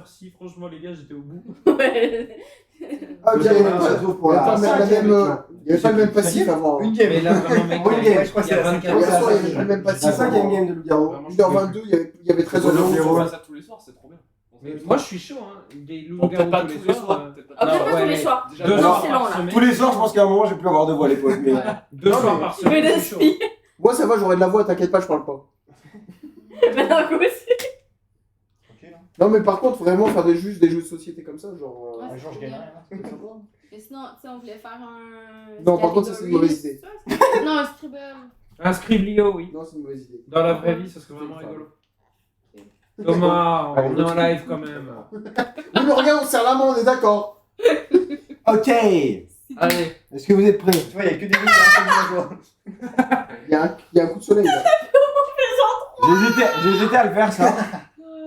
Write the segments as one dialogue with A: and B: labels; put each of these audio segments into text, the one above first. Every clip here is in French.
A: merci. Franchement, les gars, j'étais au bout.
B: Ouais.
C: Ah, ok,
D: pour la
C: attends, mais il n'y avait pas le même passif avant.
D: Une game.
A: Mais là, vraiment, mec,
D: Une game, je crois
A: il
D: que
A: y a
D: c'est la
A: 24
C: Hier soir, il n'y avait
A: heures.
C: pas le même passif.
D: C'est ça game de loup-garou.
C: 1h22, il y avait 13
D: 0-0.
C: euros.
E: On fait ça tous les soirs, c'est trop bien.
A: Mais moi, je suis chaud, hein. Des
E: Bon, peut-être
A: loups-garous
E: pas
A: tous
E: tous
A: les
E: les soirs.
A: soirs.
E: peut-être
B: Ah,
E: pas
B: peut-être pas tous les
A: mais
B: soirs.
E: Déjà,
A: deux
B: Non,
A: soirs
B: c'est
A: par
B: long, là.
A: semaine.
D: Tous les soirs, je pense qu'à un moment, je vais plus avoir de voix à l'époque. Mais...
A: Deux
C: Non,
A: soirs
C: mais-
A: par
B: Mais
A: semaine.
B: le
A: je suis chaud.
B: spi.
C: Moi, ça va, j'aurai de la voix, t'inquiète pas, je parle pas.
B: Maintenant, quoi aussi.
C: Non, mais par contre, vraiment, faire juste des jeux de société comme ça, genre.
B: Ouais.
F: Un jour, je gagne rien.
G: Mais sinon, tu sais, on voulait faire un.
C: Non, par contre, ça, c'est une mauvaise idée.
G: Non, un Scribble.
A: Un Scriblio, oui.
C: Non, c'est une mauvaise idée.
A: Dans la vraie vie, ça serait vraiment rigolo. Thomas, on est en live quand même.
C: Oui, mais regarde, on serre la main, on est d'accord.
D: Ok.
A: Allez.
D: Est-ce que vous êtes prêts?
F: Tu vois, il n'y a que des loups
C: Il y a un coup de soleil là.
D: J'ai hésité à le faire, ça.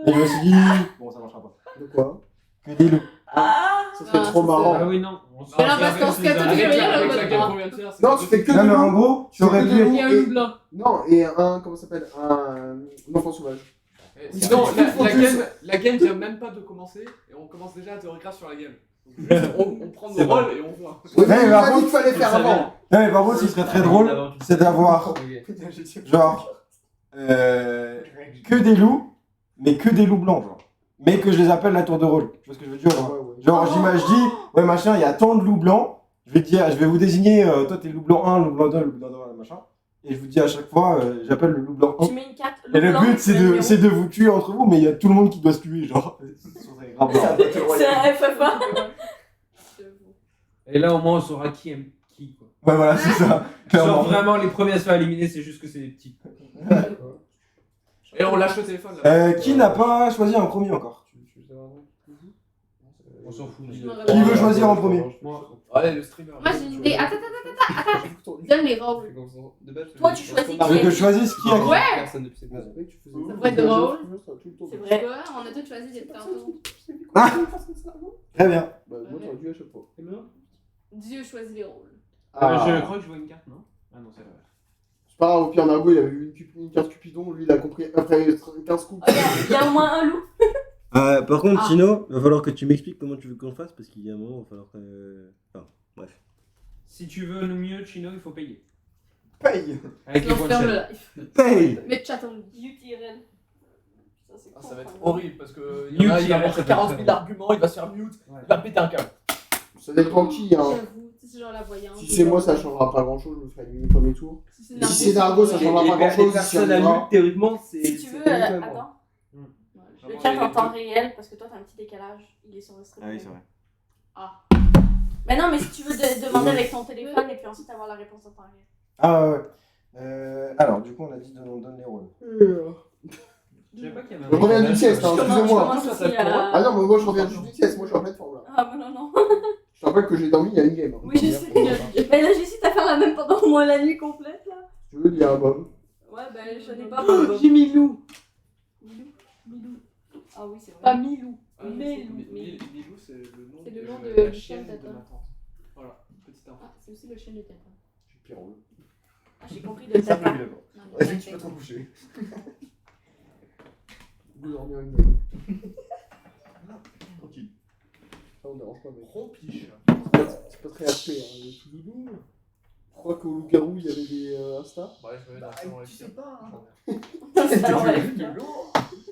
D: Et je me suis dit, bon, ça marchera pas.
C: De quoi?
D: Que des loups.
B: Ah.
C: Ça serait
G: Ah,
C: trop
G: c'est
C: marrant.
A: Ah oui, non.
G: Mais non, parce qu'on se catégorise rien,
E: Avec
G: là,
E: la game
G: votre
E: qu'on vient de faire, c'est
C: Non,
E: pas
C: tu fais que
D: Non,
C: de
D: mais en
C: loup.
D: gros, tu aurais
C: que
D: pu
C: de
D: être.
C: loup.
G: Il y a un loup blanc.
C: Non, et un. Comment ça s'appelle? Un enfant sauvage.
E: Sinon,
C: Tu fais
E: la game vient même pas de commencer et on commence déjà à théoriser sur la game. Donc, juste, on prend nos rôles et on voit.
C: Oui, mais
D: mais
C: il
D: par
C: m'a dit
D: contre,
C: qu'il fallait faire avant.
D: Non, mais par contre, ce qui serait très drôle, c'est d'avoir, genre, que des loups, mais que des loups blancs, genre. Mais que je les appelle la tour de rôle. Tu vois ce que je veux dire? Genre, genre je dis, ouais, machin, il y a tant de loups blancs. Je vais te dire, je vais vous désigner, toi, t'es loup blanc 1, loup blanc 2, loup blanc 2, machin. Et je vous dis à chaque fois, j'appelle le loup blanc 1.
B: Tu mets une carte.
D: Et le but, c'est de vous tuer entre vous, mais il y a tout le monde qui doit se tuer, genre. C'est grave.
B: C'est un FFA.
A: Et là, au moins, on saura qui aime qui, quoi.
D: Ouais, voilà, c'est ça.
A: Genre,
D: Clairement.
A: vraiment, les premiers à se faire éliminer, c'est juste que c'est des petits.
E: Et on lâche le téléphone là.
D: Qui n'a pas choisi un premier encore?
A: On s'en fout.
D: Qui veut choisir en premier?
E: Allez, le streamer.
G: Moi, j'ai une idée. Attends. Donne les rôles.
B: Toi, tu choisis
D: Tu veux que je choisisse qui a qui?
G: Ouais.
B: C'est vrai drôle. C'est vrai.
G: Ouais, on a tous choisi des tantôt.
D: Très bien.
C: Bah, moi, t'aurais dû à chaque fois.
G: Dieu choisit les rôles.
A: Je crois que je vois une carte, non? Ah non, c'est vrai.
C: C'est pas grave, au pire, Nargo, il avait vu une carte Cupidon, lui, il a compris après 15 coups.
B: Il y a au moins un loup.
H: Par contre,
G: Ah.
H: Chino, il va falloir que tu m'expliques comment tu veux qu'on fasse parce qu'il y a un moment, il va falloir que. Enfin, bref.
A: Si tu veux le mieux, Chino, il faut payer.
D: Paye.
A: Avec les
G: On
A: points de
G: ferme le
A: chaîne.
G: live.
D: Paye.
G: Mais chat on
B: UTRL. Ça, c'est
E: Ah, ça va être
B: con,
E: horrible parce que il
A: Mute,
E: y en a, il va
A: il
E: montrer
A: reste
E: 40
A: très
E: 000
A: bien.
E: arguments, il va se faire mute, il va péter un câble.
C: Ça dépend qui, hein.
G: J'avoue, c'est genre la voyance.
C: Si c'est moi, ça changera pas grand chose, je me ferai éliminer au premier tour.
G: Si c'est
C: Et
G: Nargo,
C: si c'est Nargo, ça changera pas grand chose.
H: Les personnes à mute, théoriquement, c'est.
B: Si tu veux,
H: c'est nickel, moi.
B: attends.
A: Hmm.
B: Je le carte en temps réel parce que toi, t'as un petit décalage. Il est sur le stream.
D: Ah oui, c'est vrai.
B: Ah. Mais non, mais si tu veux demander avec ton téléphone et puis ensuite avoir la réponse en temps réel.
D: Ah ouais. Alors, du coup, on a dit on donne les rôles.
A: Je savais pas qu'il y avait
C: Je reviens d'une sieste, hein,
B: Je
C: excusez-moi.
B: commence aussi à...
C: Ah non, mais moi je reviens juste d'une sieste, moi je suis en pleine forme là.
B: Ah, mais non.
C: Je te rappelle que j'ai dormi il y a une game. Hein.
B: Oui, je sais. Mais là, j'hésite à faire la même pendant au moins la nuit complète, là.
C: Si tu veux, il y a un Bob.
B: Ouais, ben, je n'ai pas...
G: J'ai mis loup.
B: Milou. Ah oui, c'est vrai.
G: Pas Milou.
B: Milou.
E: Milou, c'est le nom
G: C'est le nom
E: de
G: de
E: la
G: chien
E: chienne de
G: de
E: ma
G: tata.
E: tante. Voilà, petite info.
G: Ah, c'est aussi le chien de tata.
C: J'ai pire rôle.
B: Ah, j'ai compris de
D: Ça
B: tata.
D: fait d'abord.
B: Non, mais
D: Vas-y,
B: tata.
D: tu peux te recoucher.
C: Je vais dormir une game.
D: Tranquille.
C: Ça on dérange pas, mec.
E: Rompiche.
C: C'est pas très HP, hein. Il est tout doudou. Je crois qu'au loup-garou il y avait des Insta.
E: Ouais, je me mets dans le salon avec ça.
F: pas.
B: Ça enlève.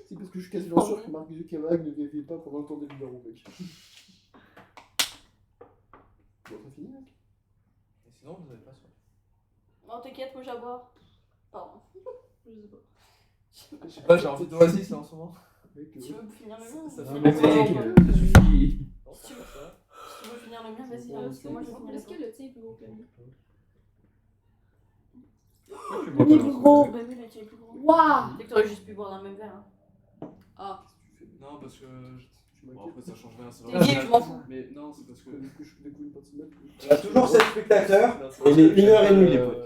C: C'est parce que je suis quasiment sûr que Mark Zuckerberg ne vivait pas pendant le temps des loups-garous, mec. Bon, t'as fini, mec?
E: Et sinon, vous avez pas soif.
B: Non, t'inquiète, moi j'aborde. Pardon. Je sais pas.
E: Je sais pas, j'ai envie d'oasis là en ce moment.
C: Mec,
B: Tu veux finir le mien
E: Ça
B: ou-
E: fait
A: Non, mais
E: longtemps
A: mec,
E: que-
A: ça suffit.
E: Non, c'est pas ça.
B: Si tu veux finir le mien, vas-y.
G: Ah,
B: Parce que moi, je vais finir le
G: Est-ce que le tien est plus gros que le mien?
B: Il est plus gros. Bah oui, le tien est plus gros.
G: Waouh!
B: C'est que t'aurais juste pu boire dans le même verre. Hein.
G: Ah.
E: Non, parce que. Bon, après, ça change rien, c'est
B: T'es
E: vrai.
B: gay, je m'en fous.
E: Mais non, c'est parce que.
C: je découvre une partie de mec.
D: On a toujours 7 spectateurs. Et il est 1h30, les potes.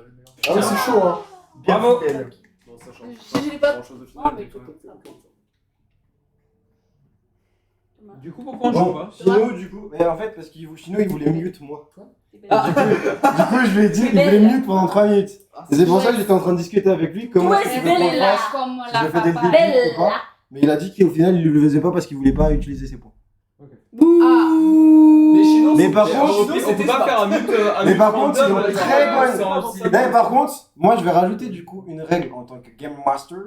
C: Ah ouais, c'est chaud, hein.
D: Bien
A: Bravo.
D: fidèle.
E: Bon, ça change
G: J'ai pas-
E: grand chose de
B: Ah,
E: final.
B: mais
E: mais quand même.
A: Du coup, pourquoi on joue
D: Bon,
A: pas?
D: Chino, du coup. Mais en fait, parce qu'il Chino, il voulait mute, moi.
B: T'es belle.
D: Du coup, je lui ai dit,
B: T'es
D: il voulait
B: belle.
D: mute pendant 3 minutes. Et c'est pour ça que j'étais en train de discuter avec lui. Comment
B: Ouais,
D: est-ce
B: c'est
D: qu'il veut qu'on
B: belle, là.
D: fasse
G: Comme
D: Si
G: la
D: je fais des
G: papa.
D: début ou pas. Mais il a dit qu'au final, il le faisait pas parce qu'il voulait pas utiliser ses points.
E: Mais sinon,
D: Mais par
E: c'était-
D: contre,
E: sinon,
A: on peut
E: c'était
A: pas
E: smart.
A: faire un mute.
D: Mais par contre, ils ont
A: random,
D: très
A: sans-
D: bonne.
A: sans-
D: Mais par contre, moi, je vais rajouter du coup une règle en tant que Game Master.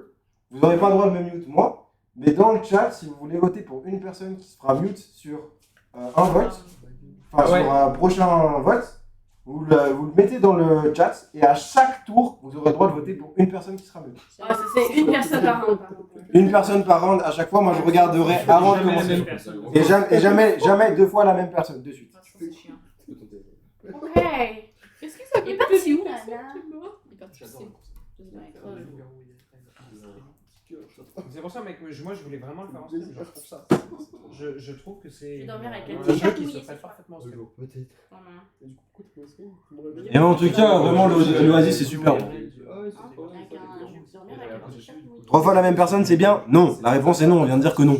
D: Vous n'aurez pas le droit de me mute moi, mais dans le chat, si vous voulez voter pour une personne qui se fera mute sur un vote, enfin
A: Ouais.
D: sur un prochain vote, vous le mettez dans le chat et à chaque tour, vous aurez le droit de voter pour une personne qui sera mute.
B: Ah, c'est une personne par round.
D: Une personne par round à chaque fois, moi je regarderai avant de
A: Jamais la
D: commencer.
A: même personne.
D: Et jamais deux fois la même personne de suite.
B: Ok.
G: Est-ce que ça
B: Il est
G: peut
B: parti où,
G: être
B: là,
G: personne
B: là
G: qui est mort? Il est parti, je
E: J'adore
G: sais.
E: le
G: Je sais pas, école.
A: C'est pour ça, mec, moi je voulais vraiment le faire en stream, genre pour ça. Je trouve que c'est
B: Je vais dormir avec un
A: un
B: t-shirt
A: jeu qui
B: mouillé
A: se
B: ce
A: prête
B: soir.
A: parfaitement en stream.
C: Peut-être.
B: Voilà.
C: Et du coup, pourquoi tu m'as inscrit?
D: Et en tout cas, vraiment, l'Oasis c'est super.
B: Avec un- je vais dormir avec un t-shirt mouillé.
D: 3 fois la même personne, c'est bien? Non. La réponse est non, on vient de dire que non.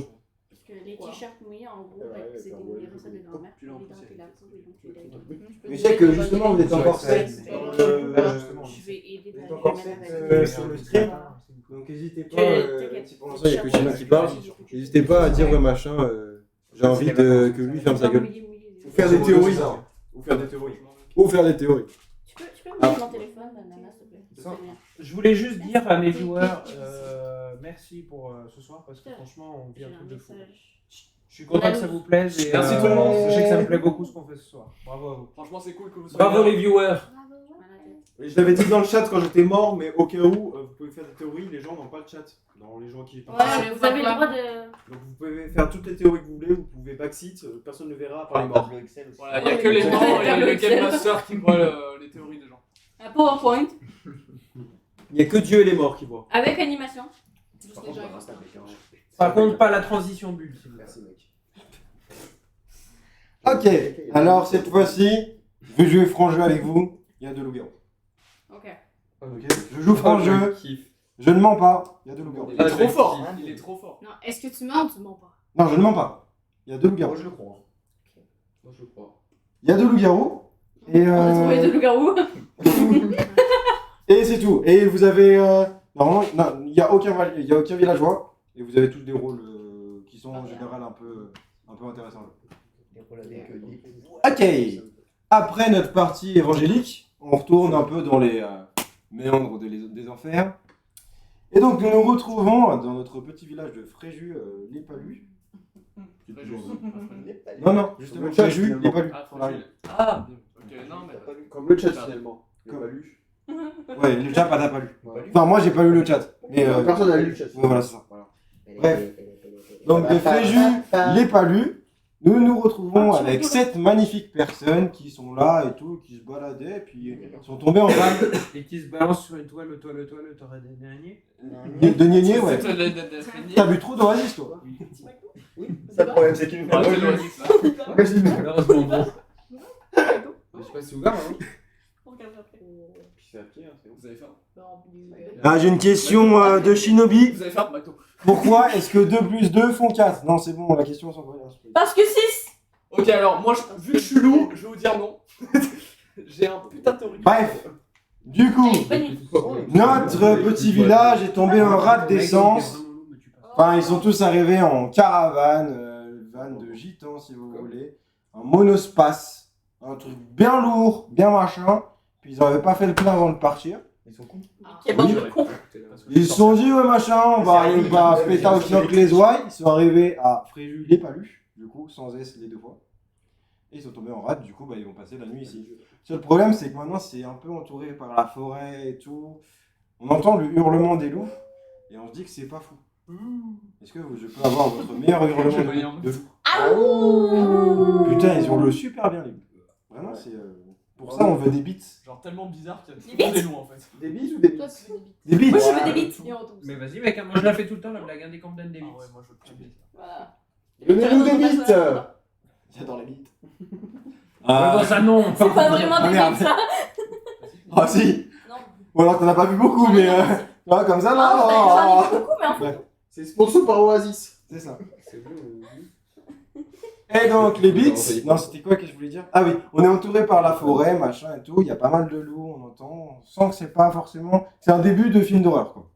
B: Parce que les t-shirts mouillés, en gros, c'est des recettes de grand-mère pour les dents et la peau, et donc tu les-
D: Mais je sais que justement, vous êtes encore 7
B: Je vais aider
D: Vous êtes
B: ta
D: encore
B: gamine
D: 7
B: avec
D: sur le stream. Donc n'hésitez pas,
B: T'inquiète.
D: si pour l'instant il n'y a que Chino qui parle, n'hésitez pas à dire ouais machin, j'ai envie que lui ferme sa gueule.
C: Ou faire des théories. Ou faire des théories.
D: Ou faire des théories.
B: Tu peux me donner mon téléphone, Nana, s'il te plaît?
A: Ça.
B: C'est bien.
A: Je voulais juste dire à mes viewers merci pour ce soir parce que franchement on vit
B: J'ai
A: un
B: un
A: truc de fou.
B: message.
A: Je suis content que ça vous plaise et
E: Merci tout le monde.
A: sachez que ça me plaît beaucoup ce qu'on fait ce soir. Bravo à vous.
E: Franchement, c'est cool que vous soyez
A: Bravo
E: là.
A: les viewers.
C: Et je l'avais dit dans le chat quand j'étais mort, mais au cas où, vous pouvez faire des théories, les gens n'ont pas le chat. Non, les gens qui
B: Ouais,
C: participent.
B: mais vous avez le droit de.
C: Donc vous pouvez faire toutes les théories que vous voulez, vous pouvez backseat, personne ne verra à part les morts.
E: Voilà, il n'y a que les morts et le Game Master qui voient les théories des gens.
B: Un PowerPoint
C: Il n'y a que Dieu et les morts qui voient.
B: avec animation.
G: Juste les gens qui sont
A: Par contre pas la transition bulle s'il vous plaît.
C: Merci mec.
D: Ok, alors cette fois-ci, je vais jouer franc jeu avec vous, il y a de loup-garou.
B: Ok.
D: Ok, je joue franc jeu, je ne mens pas, il y a de loup-garou.
E: Il est trop fort. Il est trop fort.
G: Non, est-ce que tu mens ou tu mens pas?
D: Non, je ne mens pas, il y a de loup-garou.
C: Moi je le crois. Moi je le crois.
D: Il y a de loup-garou, et
B: On a trouvé deux loups-garous.
D: et c'est tout. Et vous avez, normalement, non, il n'y a aucun villageois, et vous avez tous des rôles qui sont en général un peu intéressants. Ok, après notre partie évangélique, on retourne un peu dans les méandres des enfers. Et donc nous nous retrouvons dans notre petit village de Fréjus, les Palus. Non, justement, Fréjus, les Palus.
E: Ah,
D: on arrive.
E: Ah, ok, non, mais.
C: Comme le chat finalement. Il a pas lu.
D: Ouais, le chat, t'as pas lu. Enfin, moi j'ai pas lu le chat. Mais
C: Personne n'a lu le chat.
D: ouais, voilà, c'est ça. Bref. Donc de Fréjus, les Palus, nous nous retrouvons avec 7 magnifiques personnes qui sont là et tout, qui se baladaient, puis sont tombés en panne.
A: Et qui se balance sur une toile, t'aurais des derniers.
D: De Niénié, ouais.
E: C'est le
D: T'as bu trop d'Oasis, toi.
C: Ça le problème, c'est qu'il me
E: Ah, c'est logique, là.
A: Malheureusement bon.
C: Je sais pas si c'est ouvert, hein.
G: On regarde après.
C: Puis c'est à pied, hein, c'est bon.
E: Vous avez faim?
D: Ah, j'ai une question de Shinobi.
E: Vous avez faim, McDo?
D: Pourquoi est-ce que 2 plus 2 font 4? Non, c'est bon, la question s'en va.
B: Parce que 6.
E: Ok, alors, moi, vu que je suis loup, je vais vous dire non. J'ai un putain de théorie.
D: Bref, du coup, notre petit village est tombé en rade d'essence. Enfin, ils sont tous arrivés en caravane, van de gitans si vous voulez, en monospace, un truc bien lourd, bien machin. Puis ils n'avaient pas fait le plein avant de partir.
C: Ils sont cons.
B: Quel bande de cons.
D: Ils se sont dit, ouais machin, on va aller pas péter aussi que les ouailles. Ils sont arrivés à Fréjus les Palus, du coup, sans S les deux fois. Et ils sont tombés en rade, du coup, bah, ils vont passer la nuit ici. Le seul problème, c'est que maintenant, c'est un peu entouré par la forêt et tout. On entend le hurlement des loups, et on se dit que c'est pas fou. Est-ce que je peux avoir votre meilleur hurlement de loup? Putain, ils hurlent super bien, les loups. Vraiment, c'est... Pour ça, on veut des beats.
E: Genre tellement bizarre qu'il y a
B: Des
E: tout le monde
B: bites
E: est loup en fait.
C: Des bises ou des
G: Toi,
C: bites
G: tu fais des
D: Des
G: bites.
B: Moi,
D: beats.
B: je veux des bites.
G: Et on tombe.
A: Mais vas-y mec, moi je la fais tout le temps la blague, hein, dès qu'on me donne des
E: Ah
A: bits.
E: ouais, moi je veux plus de bites.
B: Voilà.
C: Donnez-nous des bites.
D: J'adore les beats.
A: Ouais, bon, ça non.
B: C'est pas vraiment des
D: merde.
B: bites, ça.
D: Ah si.
B: Non.
D: Ou alors t'en as pas vu beaucoup, mais... ouais, comme ça,
B: Non, j'en ai
D: là.
B: vu beaucoup, mais en fait.
C: C'est sponsor par Oasis.
D: C'est ça.
C: C'est bon.
D: Et donc les beats, non c'était quoi que je voulais dire? Ah oui, on est entouré par la forêt, machin et tout, il y a pas mal de loups, on entend, on sent que c'est pas forcément... C'est un début de film d'horreur quoi.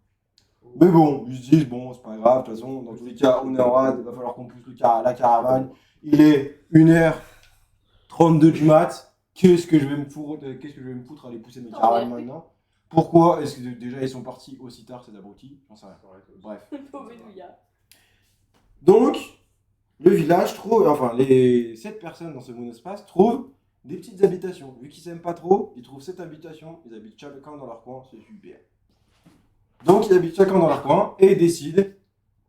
D: Mais bon, ils se disent, bon, c'est pas grave, de toute façon, dans tous les cas, on est en rade, il va falloir qu'on pousse la caravane. Il est 1h32 du mat. Qu'est-ce que je vais me foutre à aller pousser mes caravanes maintenant? Pourquoi est-ce que déjà ils sont partis aussi tard, ces abrutis? J'en sais rien. Bref.
B: Pauvre Nougat.
D: Donc, le village trouve, enfin, les 7 personnes dans ce monospace trouvent des petites habitations. Vu qu'ils s'aiment pas trop, ils trouvent 7 habitations, ils habitent chacun dans leur coin, c'est super. Donc, ils habitent chacun dans leur coin et décident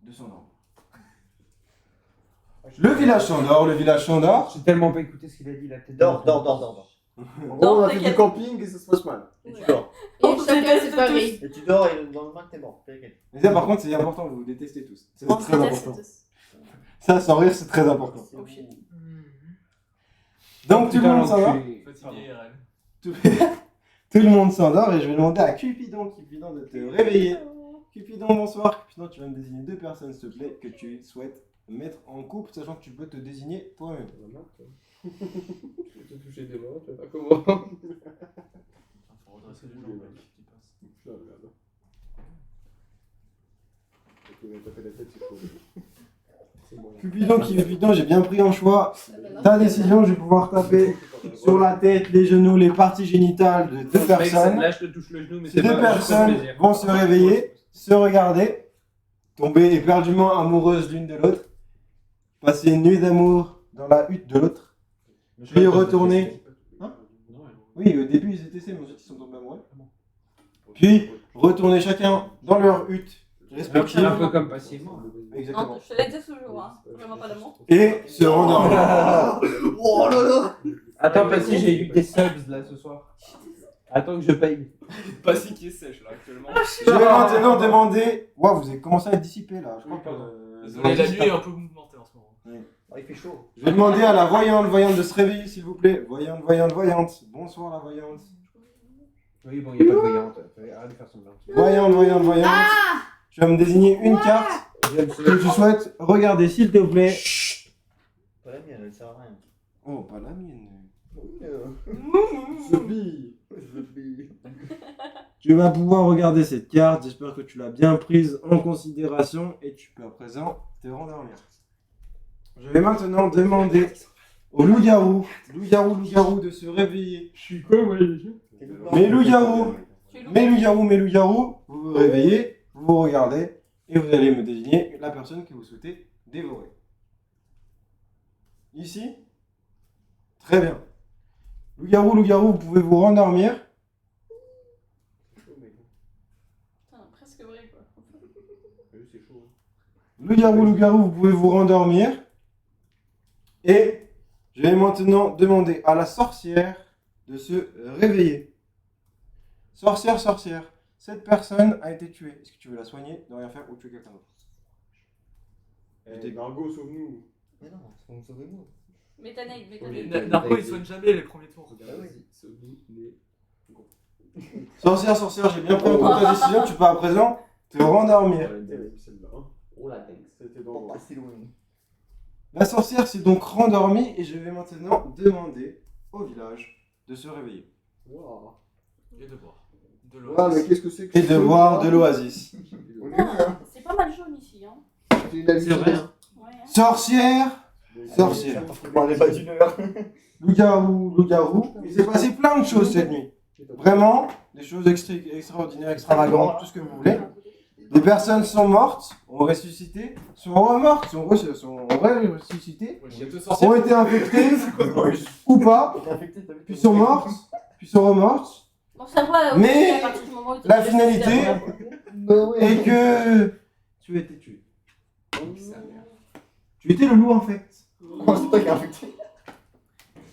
D: de s'endormir. Le village s'endort.
A: J'ai tellement pas écouté ce qu'il a dit, la tête.
F: Dors.
C: En gros, on a fait du camping et ça se passe mal.
F: Et tu dors.
G: Et chacun c'est pareil.
F: Et tu dors et le lendemain t'es mort. T'inquiète.
D: Mais ça, par contre, c'est important, vous vous détestez tous. C'est
B: On
D: très
B: se déteste
D: important.
B: tous.
D: Ça, sans rire, c'est très important.
B: Oh shit.
D: Donc, tout le monde s'endort.
E: Fatigué, IRL.
D: Tout le monde s'endort et je vais demander à Cupidon de te réveiller. Cupidon, bonsoir. Cupidon, tu vas me désigner 2 personnes, s'il te plaît, que tu souhaites mettre en couple, sachant que tu peux te désigner toi-même.
C: Je vais te toucher des mains, tu vas faire comment?
E: Faut redresser les jambes, mec.
C: Putain, merde. Ok, on va taper la tête, c'est chaud. C'est bon.
D: Cupidon, j'ai bien pris un choix. Ta décision, je vais pouvoir taper sur la tête, les genoux, les parties génitales de 2 personnes.
A: Là, je te touche le genou, mais
D: Ces
A: c'est
D: 2
A: pas
D: personnes
A: plaisir.
D: vont se réveiller, se regarder, tomber éperdument amoureuses l'une de l'autre, passer une nuit d'amour dans la hutte de l'autre. Puis retourner. Hein? Oui, au début ils étaient mais ensuite ils sont tombés amoureux. Puis retourner chacun dans leur hutte respective.
A: Un peu comme passivement.
D: Exactement.
B: Non, je te l'ai dit toujours, hein. Vraiment pas d'amour.
D: Et se rendormir.
F: Oh là là.
A: Attends, Passy, j'ai eu des subs là ce soir. Attends que je paye.
E: Pas si qui est sèche là actuellement.
D: Je vais maintenant demander. Waouh, vous avez commencé à être dissipé là. Je crois que.
E: Désolé, la nuit est un peu mouvementée en ce moment.
F: Ah, il fait chaud.
D: Je vais demander à la voyante de se réveiller s'il vous plaît. Voyante. Bonsoir la voyante.
A: Oui, bon, il n'y a pas de voyante. Arrête de faire semblant.
D: Voyante. Tu vas me désigner une carte que tu souhaites regarder s'il te plaît.
F: Pas la mienne, elle sert à rien.
D: Oh, pas la mienne.
C: Je bille.
D: Tu vas pouvoir regarder cette carte, j'espère que tu l'as bien prise en considération et tu peux à présent te rendormir. Je vais maintenant demander au loup-garou de se réveiller.
A: Je suis quoi, moi?
D: Mais loup-garou, vous vous réveillez, vous vous regardez et vous allez me désigner la personne que vous souhaitez dévorer. Ici? Très bien. Loup-garou, vous pouvez vous rendormir.
B: Putain, presque vrai quoi.
C: C'est chaud.
D: Loup-garou, vous pouvez vous rendormir. Et je vais maintenant demander à la sorcière de se réveiller. Sorcière, cette personne a été tuée. Est-ce que tu veux la soigner, ne rien faire ou tuer quelqu'un d'autre?
C: Margot, sauve-nous.
F: Mais non, faut me sauver moi.
B: Métanaïd.
E: Narco il soigne jamais les premiers tours.
C: Vas-y, sauve-nous les.
D: Sorcière, j'ai bien pris en compte ta décision. Tu peux à présent te rendormir.
C: Celle-là.
F: Oh la tête.
C: C'était
F: Pour
C: dans.
F: passer loin.
D: La sorcière s'est donc rendormie et je vais maintenant demander au village de se réveiller.
C: Waouh.
E: Et de boire. De l'eau.
C: Ah, mais qu'est-ce que c'est que
D: Et de boire de l'oasis.
C: On est où là?
B: C'est pas mal jaune ici, hein.
C: C'est une hallucination.
A: vrai, hein.
B: Ouais, hein.
D: Sorcière,
F: On parlait pas d'une heure.
D: loup-garou, il s'est passé plein de choses cette nuit. Vraiment, des choses extraordinaires, extravagantes, tout ce que vous voulez. Des personnes sont mortes, ont ressuscité, sont remortes, sont ressuscitées,
E: Il y a 2
D: ont
E: sorcières.
D: été infectées, ou pas, puis sont mortes, puis sont remortes.
B: Bon, ça va.
D: Mais
B: à partir du moment où tu
D: la
B: te
D: finalité
B: décides
D: est que tu étais tué. Tu étais le loup infect.
F: Comment c'est toi qui as infecté?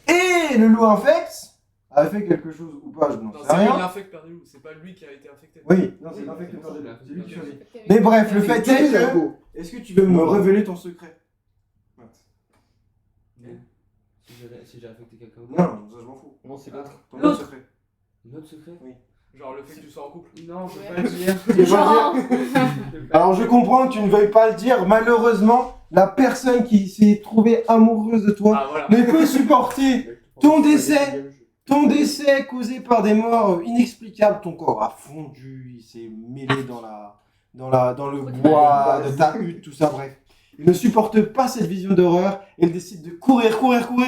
D: Et le loup infect a fait quelque chose ou pas, je n'en
E: Non,
D: sais
E: c'est lui
D: rien.
E: l'infecte par des loups, c'est pas lui qui a été infecté.
D: Oui, non, c'est l'infect par des loups, c'est lui qui survit. Mais bref, le fait est que... Est-ce que tu veux me révéler ton secret?
A: Si j'ai affecté quelqu'un
D: Non, ça je m'en fous.
F: Non, c'est l'autre.
D: Ton autre secret.
A: Un autre secret?
E: Genre le fait que tu sois en couple.
A: Non, je
G: Ouais.
A: peux pas le dire.
D: Tu veux pas le dire? Alors je comprends que tu ne veuilles pas le dire. Malheureusement, la personne qui s'est trouvée amoureuse de toi
E: Ah voilà.
D: ne peut supporter ton décès causé par des morts inexplicables. Ton corps a fondu, il s'est mêlé dans le bois, de ta hutte, tout ça, bref. Il ne supporte pas cette vision d'horreur et il décide de courir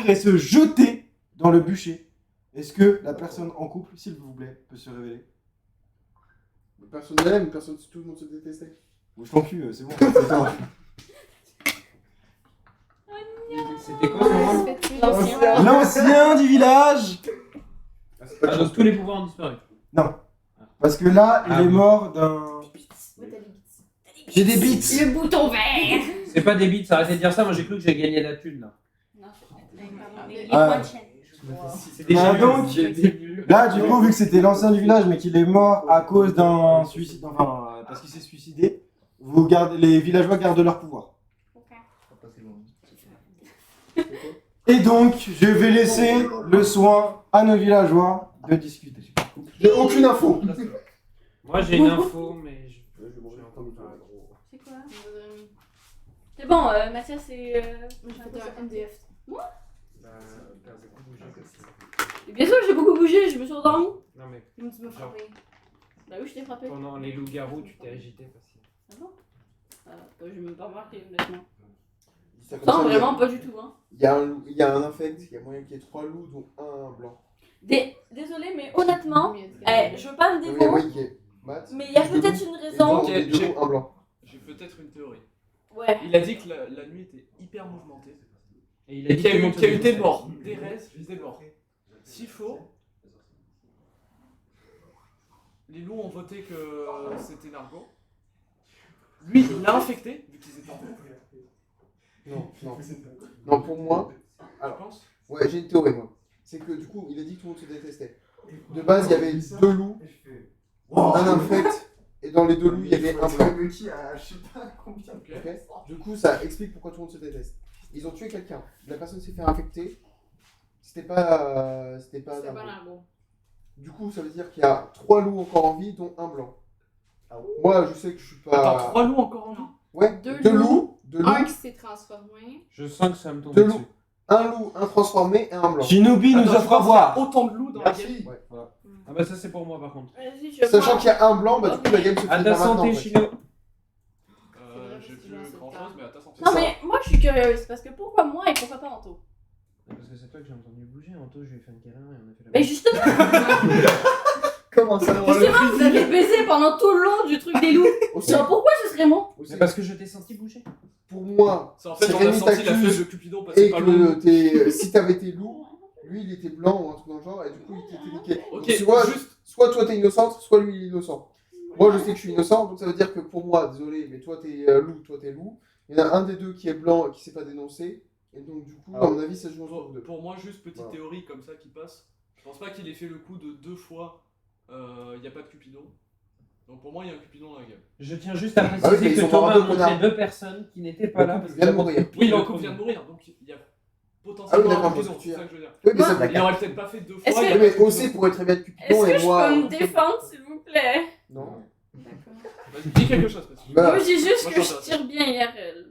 D: et se jeter dans le bûcher. Est-ce que la personne en couple, s'il vous plaît, peut se révéler?
C: Personne n'aime, personne, tout le monde se détestait.
D: Bouge ton cul, c'est bon. C'est toi.
A: C'était quoi ce moment?
B: L'ancien.
D: L'ancien du village.
A: Ah, donc tous les pouvoirs ont disparu.
D: Parce que là, il
A: Ah
D: est
A: oui.
D: mort d'un... J'ai des bits.
G: Le bouton vert.
A: C'est pas des bits, arrêtez de dire ça, moi j'ai cru que j'ai gagné la thune là.
B: Non, c'est les
D: Ah.
B: points de chaîne.
A: C'est des
D: Ah,
A: génies.
D: donc, là, du coup, vu que c'était l'ancien du village, mais qu'il est mort à cause d'un suicide, enfin, parce qu'il s'est suicidé, les villageois gardent leur pouvoir. Et donc, je vais laisser le soin à nos villageois de discuter.
C: J'ai aucune info.
A: Moi j'ai une info, mais je.
B: C'est quoi? C'est bon, Mathias, c'est.
G: J'ai fait un MDF.
B: Et bien sûr que j'ai beaucoup bougé, je me suis endormie.
A: Non mais
G: Comment tu m'as frappé?
B: Bah oui, je t'ai frappé.
A: pendant les loups-garous, tu t'es agité parce que.
B: Ah bon? J'ai même pas remarqué, honnêtement.
C: Ça, comme
B: Non,
C: ça,
B: vraiment pas du tout, hein.
C: Il y a un infect, il y a moyen qu'il y ait 3 loups, dont un blanc.
B: Désolé, mais honnêtement, je veux pas me
C: Il y a
B: défendre,
C: moyen qu'il y ait Matt,
B: mais il y a
C: deux
B: peut-être
C: loups,
B: une
C: et
B: raison.
C: dans
E: Ok,
C: les deux
E: j'ai-
C: loups, un blanc.
E: J'ai peut-être une théorie.
B: Ouais.
E: Il a dit que la nuit était hyper mouvementée.
A: Et il a dit
E: Qu'il y a eu,
A: tout le monde
E: qu'il y a eu
A: se
E: des
A: détestait.
E: morts, des restes, des morts. S'il faut, les loups ont voté que c'était Nargo. Lui, il l'a infecté, vu qu'ils étaient en couple.
C: Non, non. Non, pour moi,
E: Je pense.
C: ouais, j'ai une théorie, moi. C'est que du coup, il a dit que tout le monde se détestait. De base, il y avait 2 loups, un infect, et dans les 2 loups, il y avait un blanc.
E: Ok.
C: Ok. Du coup, ça explique pourquoi tout le monde se déteste. Ils ont tué quelqu'un. La personne s'est fait infecter. C'était pas
G: C'est pas
C: Nargo.
G: l'argot.
C: Du coup, ça veut dire qu'il y a 3 loups encore en vie, dont un blanc. Moi, je sais que je suis pas.
E: Attends, 3 loups encore en vie.
C: Ouais,
G: Deux
C: 2 loups. 2
G: Un
C: loups.
G: qui s'est transformé.
A: Je sens que ça me tombe
C: Deux
A: dessus.
C: loups. Un loup, un transformé et un blanc.
D: Shinobi nous
E: Attends, je
D: offre à
E: pense qu'il y a
D: boire.
E: autant de loups dans la game.
C: Merci.
A: Ah bah ça c'est pour moi par contre.
B: Vas-y, je
C: Sachant
B: prends.
C: qu'il y a un blanc, bah du coup la game se
A: À
C: finit
A: ta
C: pas maintenant.
A: santé,
C: en fait.
A: Chino.
E: J'ai plus grand chose, mais à ta santé.
B: Non, mais moi je suis curieuse, parce que pourquoi moi et pourquoi pas Anto?
A: Parce que c'est toi que j'ai entendu bouger. Anto, je lui ai fait une câlin et on a fait la.
B: Mais justement,
F: Comment ça
B: justement, vous avez baisé pendant tout le long du truc des loups.
C: Aussi,
B: Alors pourquoi ce serait moi?
C: aussi,
A: Mais parce que je t'ai senti bouger.
C: pour moi,
E: C'est en fait,
C: Si
E: on a
C: Rémi
E: senti la
C: t'accuse
E: flèche de Cupidon passer
C: et
E: par
C: que
E: le
C: si t'avais été loup, lui il était blanc ou un truc dans le genre, et du coup il t'était niqué.
E: Ok,
C: Donc, soit,
E: juste.
C: soit toi t'es innocente, soit lui il est innocent. Moi je sais que je suis innocent, donc ça veut dire que pour moi, désolé, mais toi t'es loup, toi t'es loup. Il y en a un des deux qui est blanc et qui s'est pas dénoncé, et donc du coup, à mon avis, ça se joue entre vous deux.
E: Pour moi, juste petite
C: Voilà.
E: théorie comme ça qui passe. Je pense pas qu'il ait fait le coup de 2 fois. Il n'y a pas de Cupidon. Donc pour moi, il y a un Cupidon dans la game.
A: Je tiens juste à
C: Ah oui, mais
A: préciser
C: ils
A: que
C: sont
A: Thomas
C: morts
A: a
C: deux
A: montré
C: connards.
A: 2 personnes qui n'étaient pas là.
C: Le
A: Parce
C: couple vient de
A: que
C: mourir.
E: Oui,
A: le
E: le
A: couple
E: couple vient de mourir, donc il y a
C: Ah
E: potentiellement
C: oui, d'accord,
E: un
C: je
E: Cupidon,
C: vois ce que
E: c'est
C: tu
E: ça
C: veux
E: que je veux dire.
C: Oui, mais ça
E: Il aurait peut-être pas fait 2 fois.
B: Est-ce
E: il y a
B: que-
E: pas de
C: mais
E: Cupidon.
C: aussi pourrait très bien être Cupidon
B: Est-ce que
C: et
B: je
C: moi.
B: peux me défendre, s'il vous plaît?
C: Non.
E: Vas-y, dis quelque chose. Parce que...
C: Bah,
B: Moi, je dis juste
E: moi,
B: que
E: je
B: je
E: t'intéresse.
B: tire bien IRL.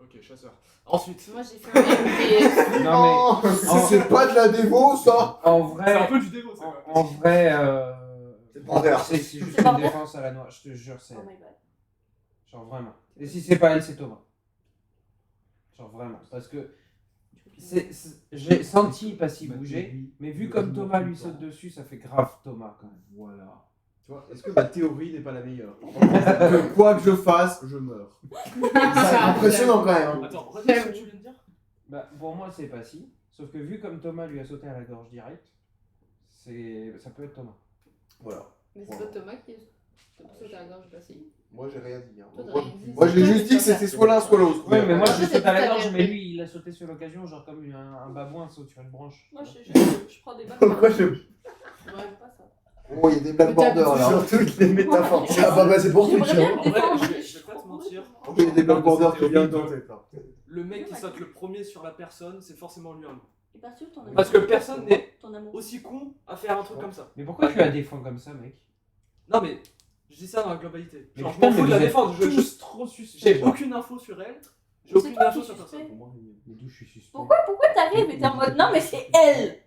E: Ok, chasseur. Ensuite,
G: Moi j'ai fait un MDF.
A: Non
C: c'est pas de la dévo ça.
A: mais en
E: c'est un
A: vrai,
E: peu du démo, ça.
A: en vrai,
F: C'est le vendeur.
A: c'est juste
B: C'est pas
A: une
B: vrai.
A: défense à la noix. Je te jure, c'est
B: Oh my god.
A: genre vraiment. Et si c'est pas elle, c'est Thomas. Genre vraiment, parce que j'ai senti pas si bouger, mais vu comme Thomas lui saute dessus, ça fait grave Thomas quand même.
C: Voilà. Tu vois, est-ce que ma théorie n'est pas la meilleure? Que quoi que je fasse, je meurs. C'est impressionnant quand même. hein.
E: Attends, redis ce que tu viens de dire.
A: Bah, pour moi, c'est pas si. Sauf que vu comme Thomas lui a sauté à la gorge direct, ça peut être Thomas.
C: Voilà.
G: Mais c'est pas Thomas qui est. C'est pour ça que t'as la gorge passée.
C: Moi j'ai rien dit. hein.
G: Toi, t'as
C: Moi,
G: rien dit.
C: moi, j'ai juste dit que c'était soit l'un soit l'autre.
A: Ouais, mais moi
G: Ouais,
A: je
G: ça,
A: saute à la
G: c'est
A: gorge,
G: tout à
A: mais
G: fait.
A: lui il a sauté sur l'occasion, genre comme un babouin saute sur une branche.
B: Moi, je prends des balles.
F: Pourquoi je.
B: Ouais, pas ça.
C: Oh, il y a des black borders là.
F: Surtout que les métaphores. Ah bah c'est pour Twitch.
B: J'aimerais
F: hein.
B: bien me
E: En vrai,
B: défendre.
E: je vais pas te mentir.
C: Il y a des black borders qui viennent dans tête là.
E: Le mec qui saute le premier sur la personne, c'est forcément lui un loup.
B: Et parti où ton amour?
E: Parce que personne n'est
B: Ton amour.
E: aussi con à faire un truc comme ça.
A: Mais pourquoi tu la défends comme ça, mec?
E: Non mais, je dis ça dans la globalité.
A: Mais
E: Genre, je
A: putain,
E: m'en fous
A: mais
E: de la
A: vous êtes
E: défendre.
A: tous trop suspects.
E: J'ai
A: genre.
E: aucune info sur elle. J'ai
B: C'est
E: aucune
B: toi
E: info
B: qui
E: sur
B: es
E: personne.
B: suspect.
A: Mais d'où je suis suspect?
B: Pourquoi t'arrives et t'es en mode non, mais c'est elle?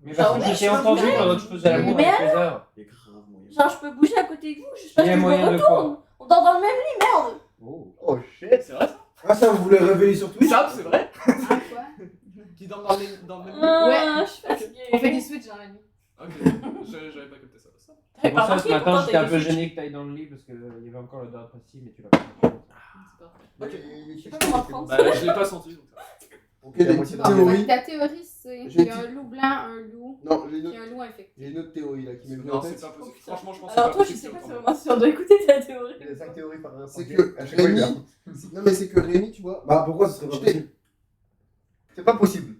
A: Mais parce que
B: Genre,
A: je t'ai
B: ouais, je
A: entendu
B: peux
A: pendant que je faisais l'amour
B: Mais
A: avec les heures.
C: Il y a grave moyen.
B: Genre, je peux bouger à côté de vous, juste parce
A: Il y a
B: que je
A: moyen
B: me
A: de
B: retourne. On dort dans le même lit, merde.
A: Oh.
F: Oh shit.
E: C'est vrai ça?
D: Ah, ça, vous voulez révéler sur Twitch?
E: Ça, c'est vrai?
G: Ah, quoi?
E: Qui dort dans le même lit?
B: Ah, je suis fatiguée.
G: On fait des switches dans la nuit.
E: Ok, j'avais pas capté ça.
B: T'avais
A: Pour
B: pas
A: ça, ce
B: remarqué,
A: matin,
B: pourtant,
A: j'étais un
B: t'as
A: peu
B: été
A: gêné que t'ailles dans le lit parce qu'il y avait encore l'odeur de pastille, mais tu l'as pas fait.
G: C'est parfait.
B: Je sais pas comment prendre ça.
E: Bah, je l'ai pas senti. Donc ça.
C: Ok, j'ai une petite théorie.
G: Ta théorie, c'est
C: J'ai
G: qu'il y a un loup blanc, un loup,
C: Non, j'ai une
G: puis
C: autre.
G: un loup infecté.
C: J'ai une autre théorie là qui m'est venue en
E: Non, c'est
C: tête.
E: pas possible.
B: Oh, putain.
E: Franchement, je pense que
B: Alors
E: c'est
B: toi,
E: pas
B: je
E: possible.
B: sais pas
E: qu'il y ait
B: vraiment si on doit écouter ta théorie.
F: Il y a 5 théories par
C: C'est
F: par-
C: que
F: à chaque fois, il y a-
C: Rémi. Non, mais c'est que Rémi, tu vois.
D: Bah, pourquoi ce serait pas
C: Je t'ai-
D: possible?
F: C'est pas possible.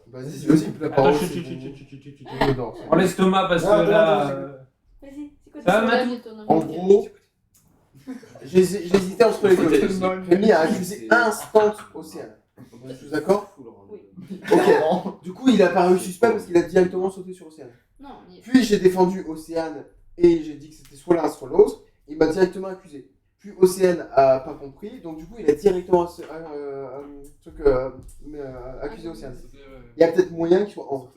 C: Vas-y, c'est aussi la
A: Attends,
C: parole.
A: chut,
C: c'est
A: chut,
C: bon.
A: chut, chut, chut, chut, chut.
C: On adore, c'est
A: On laisse Thomas parce que
D: Non, attends,
A: là.
D: attends,
B: Vas-y, c'est quoi
A: Ça va,
B: ta
A: Matt
B: théorie?
C: En gros, j'hésitais entre les deux. Rémi a accusé instant Océane. Je suis d'accord?
B: Oui.
C: Ok. Du coup, il a paru suspect parce qu'il a directement sauté sur Océane.
G: Non, il
C: Puis j'ai défendu Océane et j'ai dit que c'était soit l'un soit l'autre. Il m'a directement accusé. Puis Océane a pas compris, donc du coup il a directement accusé Océane. Il y a peut-être moyen qu'il soit en.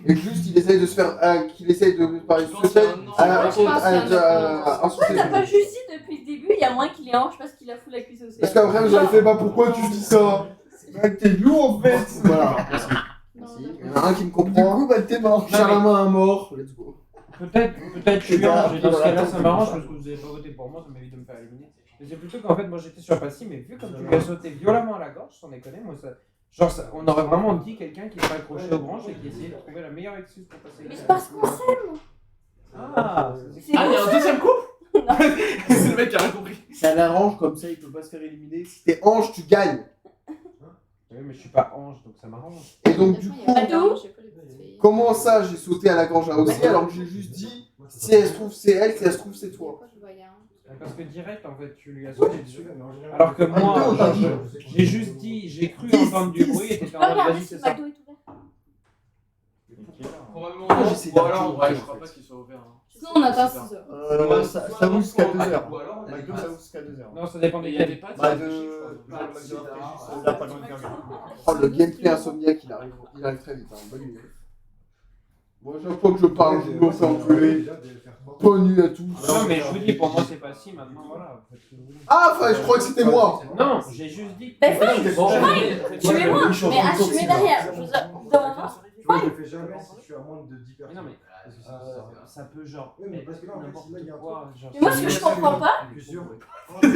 C: Et juste il essaye de se faire, qu'il essaye de parler
E: Je
C: de
E: pense
C: ce fait,
E: qu'il y a un an.
G: Je pense qu'il y a un
C: insulter
B: T'as
C: les
B: pas
C: gens.
B: juste dit depuis le début, il y a moins qu'il est hanche parce qu'il a fou l'accusé aussi.
C: Parce qu'après vous avez fait, bah pourquoi tu dis ça? Bah, t'es lourd en fait. Voilà. Merci.
G: Non,
C: Il y en a un qui me
F: Du
C: comprend.
F: coup, bah t'es mort.
C: Charlemagne un mort. Let's go.
A: Peut-être je suis hanche, et dans ce cas-là, ça m'arrange parce que vous avez pas voté pour moi, ça m'évite de me faire éliminer. Mais c'est plutôt qu'en fait, moi j'étais sur Passy, mais vu comme tu lui as sauté violemment à la gorge, sans déconner, moi ça. Genre, on aurait vraiment dit quelqu'un qui serait accroché aux branches et qui essayait de trouver la meilleure excuse pour passer.
B: Mais c'est parce qu'on s'aime.
A: Ah,
B: C'est
E: Ah, il y a un deuxième couple? C'est le mec qui a rien compris.
C: Ça l'arrange comme ça, il peut pas se faire éliminer. Si t'es ange, tu gagnes.
A: oui, mais je suis pas ange, donc ça m'arrange.
C: Et donc du
G: il y
C: coup,
G: a pas
B: Attends.
G: d'ange, je sais pas les petites filles.
C: comment ça j'ai sauté à la gorge à aussi alors que j'ai juste dit si elle se trouve c'est elle, si elle se trouve c'est
G: Il y a
C: toi.
G: pas de voyant.
A: Parce que direct, en fait, tu lui as sauté dessus. Alors que moi, j'ai juste dit, j'ai cru entendre du bruit et t'étais en
B: Pas
A: mode,
B: regarder
A: vas-y,
B: si
A: c'est
B: le
A: ça.
B: McDo est ouvert.
E: Probablement.
C: Ah, j'essaie
E: Ou alors,
C: d'appeler,
E: ouais,
C: en
E: je crois
C: fait.
E: pas qu'il soit ouvert. Hein.
G: Sinon, on attend 6 heures.
F: Ça vous jusqu'à 2h.
E: Ou alors, on a des
F: McDo,
E: pâtes.
F: ça vous jusqu'à 2h.
A: Non, ça dépend
E: Mais il y a des
A: desquels.
E: pâtes,
F: Bah,
E: il y a des chips, je
F: de.
E: crois.
F: Là, pas loin de Gambia.
C: Oh le gameplay insomniaque il arrive très vite, hein. Bonne nuit. Moi chaque fois que je parle, je me fais enculer. Bonne nuit à tous.
A: Non, mais je vous dis, pour moi, c'est pas si, maintenant, voilà. faites ce que vous voulez.
C: Ah enfin je crois que c'était moi.
A: Non, j'ai juste dit.
B: Ben, fine,
A: Bon,
B: tuez-moi, mais assumez derrière. Je veux dire, dans moment.
D: Tu vois, je le fais jamais si je suis à moins de 10
A: Mais
D: personnes.
A: non, mais ça peut genre.
D: Oui, mais parce que là, en fait,
A: n'importe
D: s'il y a un
A: quoi, genre,
B: Mais moi, ce que je comprends pas,
D: Plusieurs.
B: ce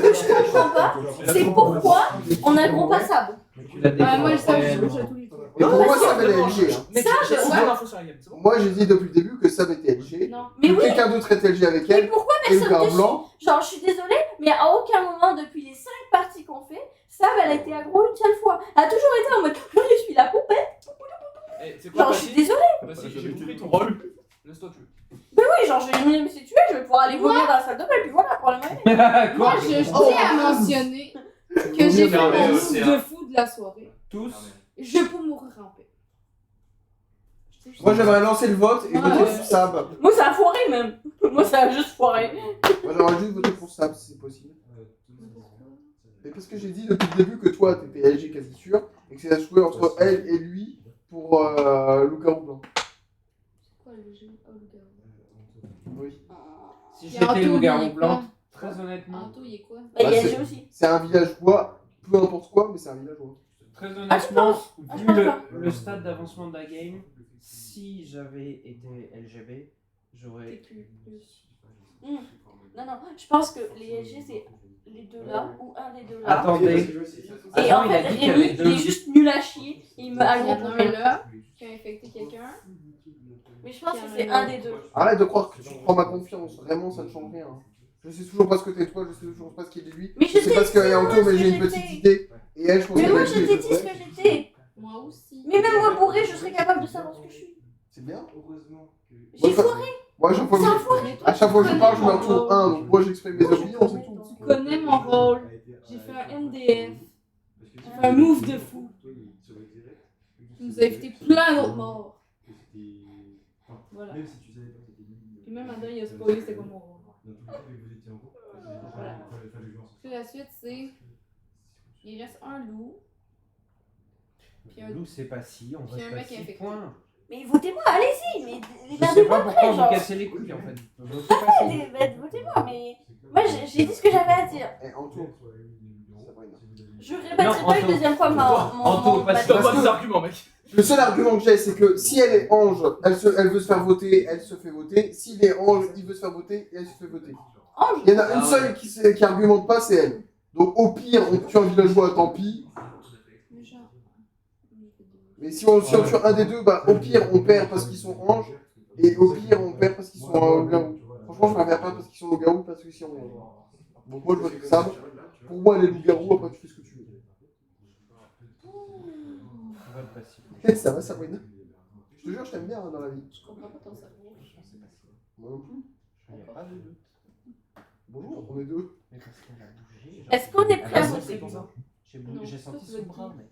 B: que je comprends pas, c'est pourquoi on a gros pas Sab.
A: Tu l'as
G: Ah, moi, je sais,
A: défendu.
G: je tous les trucs.
C: Et pour moi Sab elle est LG. Hein.
E: Mec,
B: Ça,
E: j'ai
B: je-
E: aucune
B: ouais.
E: info sur la game, c'est bon?
C: Moi j'ai dit depuis le début que Sab était LG.
G: Non.
B: Mais
C: Que
B: oui,
C: quelqu'un d'autre était LG avec
B: mais
C: elle.
B: pourquoi
C: Et le
B: personne
C: gars
B: ne
C: blanc.
B: Genre, je suis désolée, mais à aucun moment depuis les 5 parties qu'on fait, Sab, elle a été aggro une seule fois. Elle a toujours été en mode, moi je suis la poupette.
E: Eh, c'est quoi,
B: Genre, je suis
E: Passy?
B: désolée.
E: Passy, j'ai compris ton rôle. Laisse-toi tuer.
B: Mais oui, genre, je vais me suis tuée, je vais pouvoir aller vomir dans la salle de bain, et puis voilà, problème réglé.
G: Moi,
A: Quoi
G: je tiens à mentionner que j'ai fait
E: mais
G: mon
E: c'est
G: move de fou de la soirée.
A: Tous.
G: Je peux mourir en paix.
C: Moi j'aimerais lancer le vote et
G: Ouais.
C: voter sur Sab.
B: Moi, ça a foiré même. Moi, ça a juste foiré.
C: Moi j'aimerais juste voter pour Sab si c'est possible. Mais parce que j'ai dit depuis le début que toi t'étais LG quasi sûr et que c'est à jouer entre elle et lui pour loup-garou blanc.
G: Quoi, le jeu? Oh, le gars.
C: Oui.
A: Si
G: Et
A: j'étais
G: Anto,
A: loup-garou
G: il est
A: blanc,
G: quoi?
A: très honnêtement,
G: Anto, il est quoi?
B: Bah, il y a
C: Bah,
B: LG
C: c'est-
B: aussi.
C: C'est un villageois, peu importe quoi, mais c'est un villageois.
A: très
B: Ah, tu
A: honnêtement,
B: penses? Ah, je
A: vu
B: pense pas.
A: le stade d'avancement de la game, si j'avais été LGB, j'aurais.
G: TQ+.
B: Non, non, je pense que les LG, c'est les deux là, ou un des deux là.
A: Attendez.
B: Et
A: Attends,
B: en
A: il a
B: fait,
A: dit qu'il y
B: Rémi,
A: avait
B: il
A: deux.
B: est juste nul à chier. Il me
G: Il y
B: aggro
G: en
B: pour
G: a un
B: rien.
G: là qui a infecté quelqu'un.
B: Mais je pense que c'est un des deux.
C: Arrête de croire que tu prends ma confiance, vraiment ça ne change rien. Je sais toujours pas ce que t'es toi, je sais toujours pas ce qu'il est lui.
B: Mais
C: Je sais pas ce qu'il y a autour, mais j'ai une
B: j'étais.
C: petite idée. Et elle, je pense
B: Mais
C: qu'elle
B: moi,
C: a
B: je
C: dit,
B: t'ai dit ce
C: sais.
B: que j'étais.
G: Moi aussi.
B: Mais même moi bourré, je serais capable de savoir ce que je suis.
C: C'est bien.
B: J'ai foiré.
C: Moi, à chaque fois que
B: C'est un
C: je-
B: foiré.
C: à chaque fois que je parle, je me retrouve un. Donc moi, j'exprime mes opinions, c'est tout.
G: Tu connais mon rôle. J'ai fait un MDF. J'ai fait un move de fou. Tu nous as évité plein d'autres morts. Voilà. Puis même Adam, il a spoilé c'était quoi mon rôle. Voilà. Puis la suite, c'est. Il reste un loup. Puis un
A: Nous, c'est pas si, on
G: Puis
A: reste
G: un
A: pas
G: mec
A: si,
G: infecté.
A: point.
B: Mais votez-moi, allez-y, mais
A: Je sais
B: démerdez-moi
A: pas
B: après,
A: pourquoi vous
B: genre.
A: cassez les couilles en fait. Votez facile.
B: Votez-moi, mais moi j'ai dit ce que j'avais à dire.
C: Et en tout.
B: Je répéterai
A: Non,
B: pas une
A: Anto.
B: deuxième fois
A: Anto,
B: ma
A: parce
E: Tu
A: que-
E: as pas des arguments, mec.
C: Le seul argument que j'ai, c'est que si elle est ange, elle veut se faire voter, elle se fait voter. S'il est ange, il veut se faire voter, et elle se fait voter.
B: Ange.
C: Il y en a une seule qui argumente pas, c'est elle. Donc au pire, on tue un villageois, tant pis. Mais si on tue un des deux, bah au pire, on perd parce qu'ils sont anges. Et au pire, on perd parce qu'ils sont loups-garous. Franchement, je préfère pas parce qu'ils sont loups-garous, parce qu'ils sont anges. Donc moi, je vote ça. Pour moi, les loups-garous, après, tu fais ce que tu veux.
A: Vote facile.
C: Eh, ça va, Sabrina? Je te jure, je t'aime bien hein, dans la vie.
B: Je comprends pas ton cerveau.
C: Moi non plus.
A: Il n'y a pas de doute.
C: Bonjour, on est deux.
A: Mais parce qu'elle a bougé.
B: Est-ce qu'on est prêt à
A: Ah,
B: voter
A: c'est pour ça.
B: Non,
A: J'ai senti
G: ça,
A: son
G: c'est
A: bras, mec.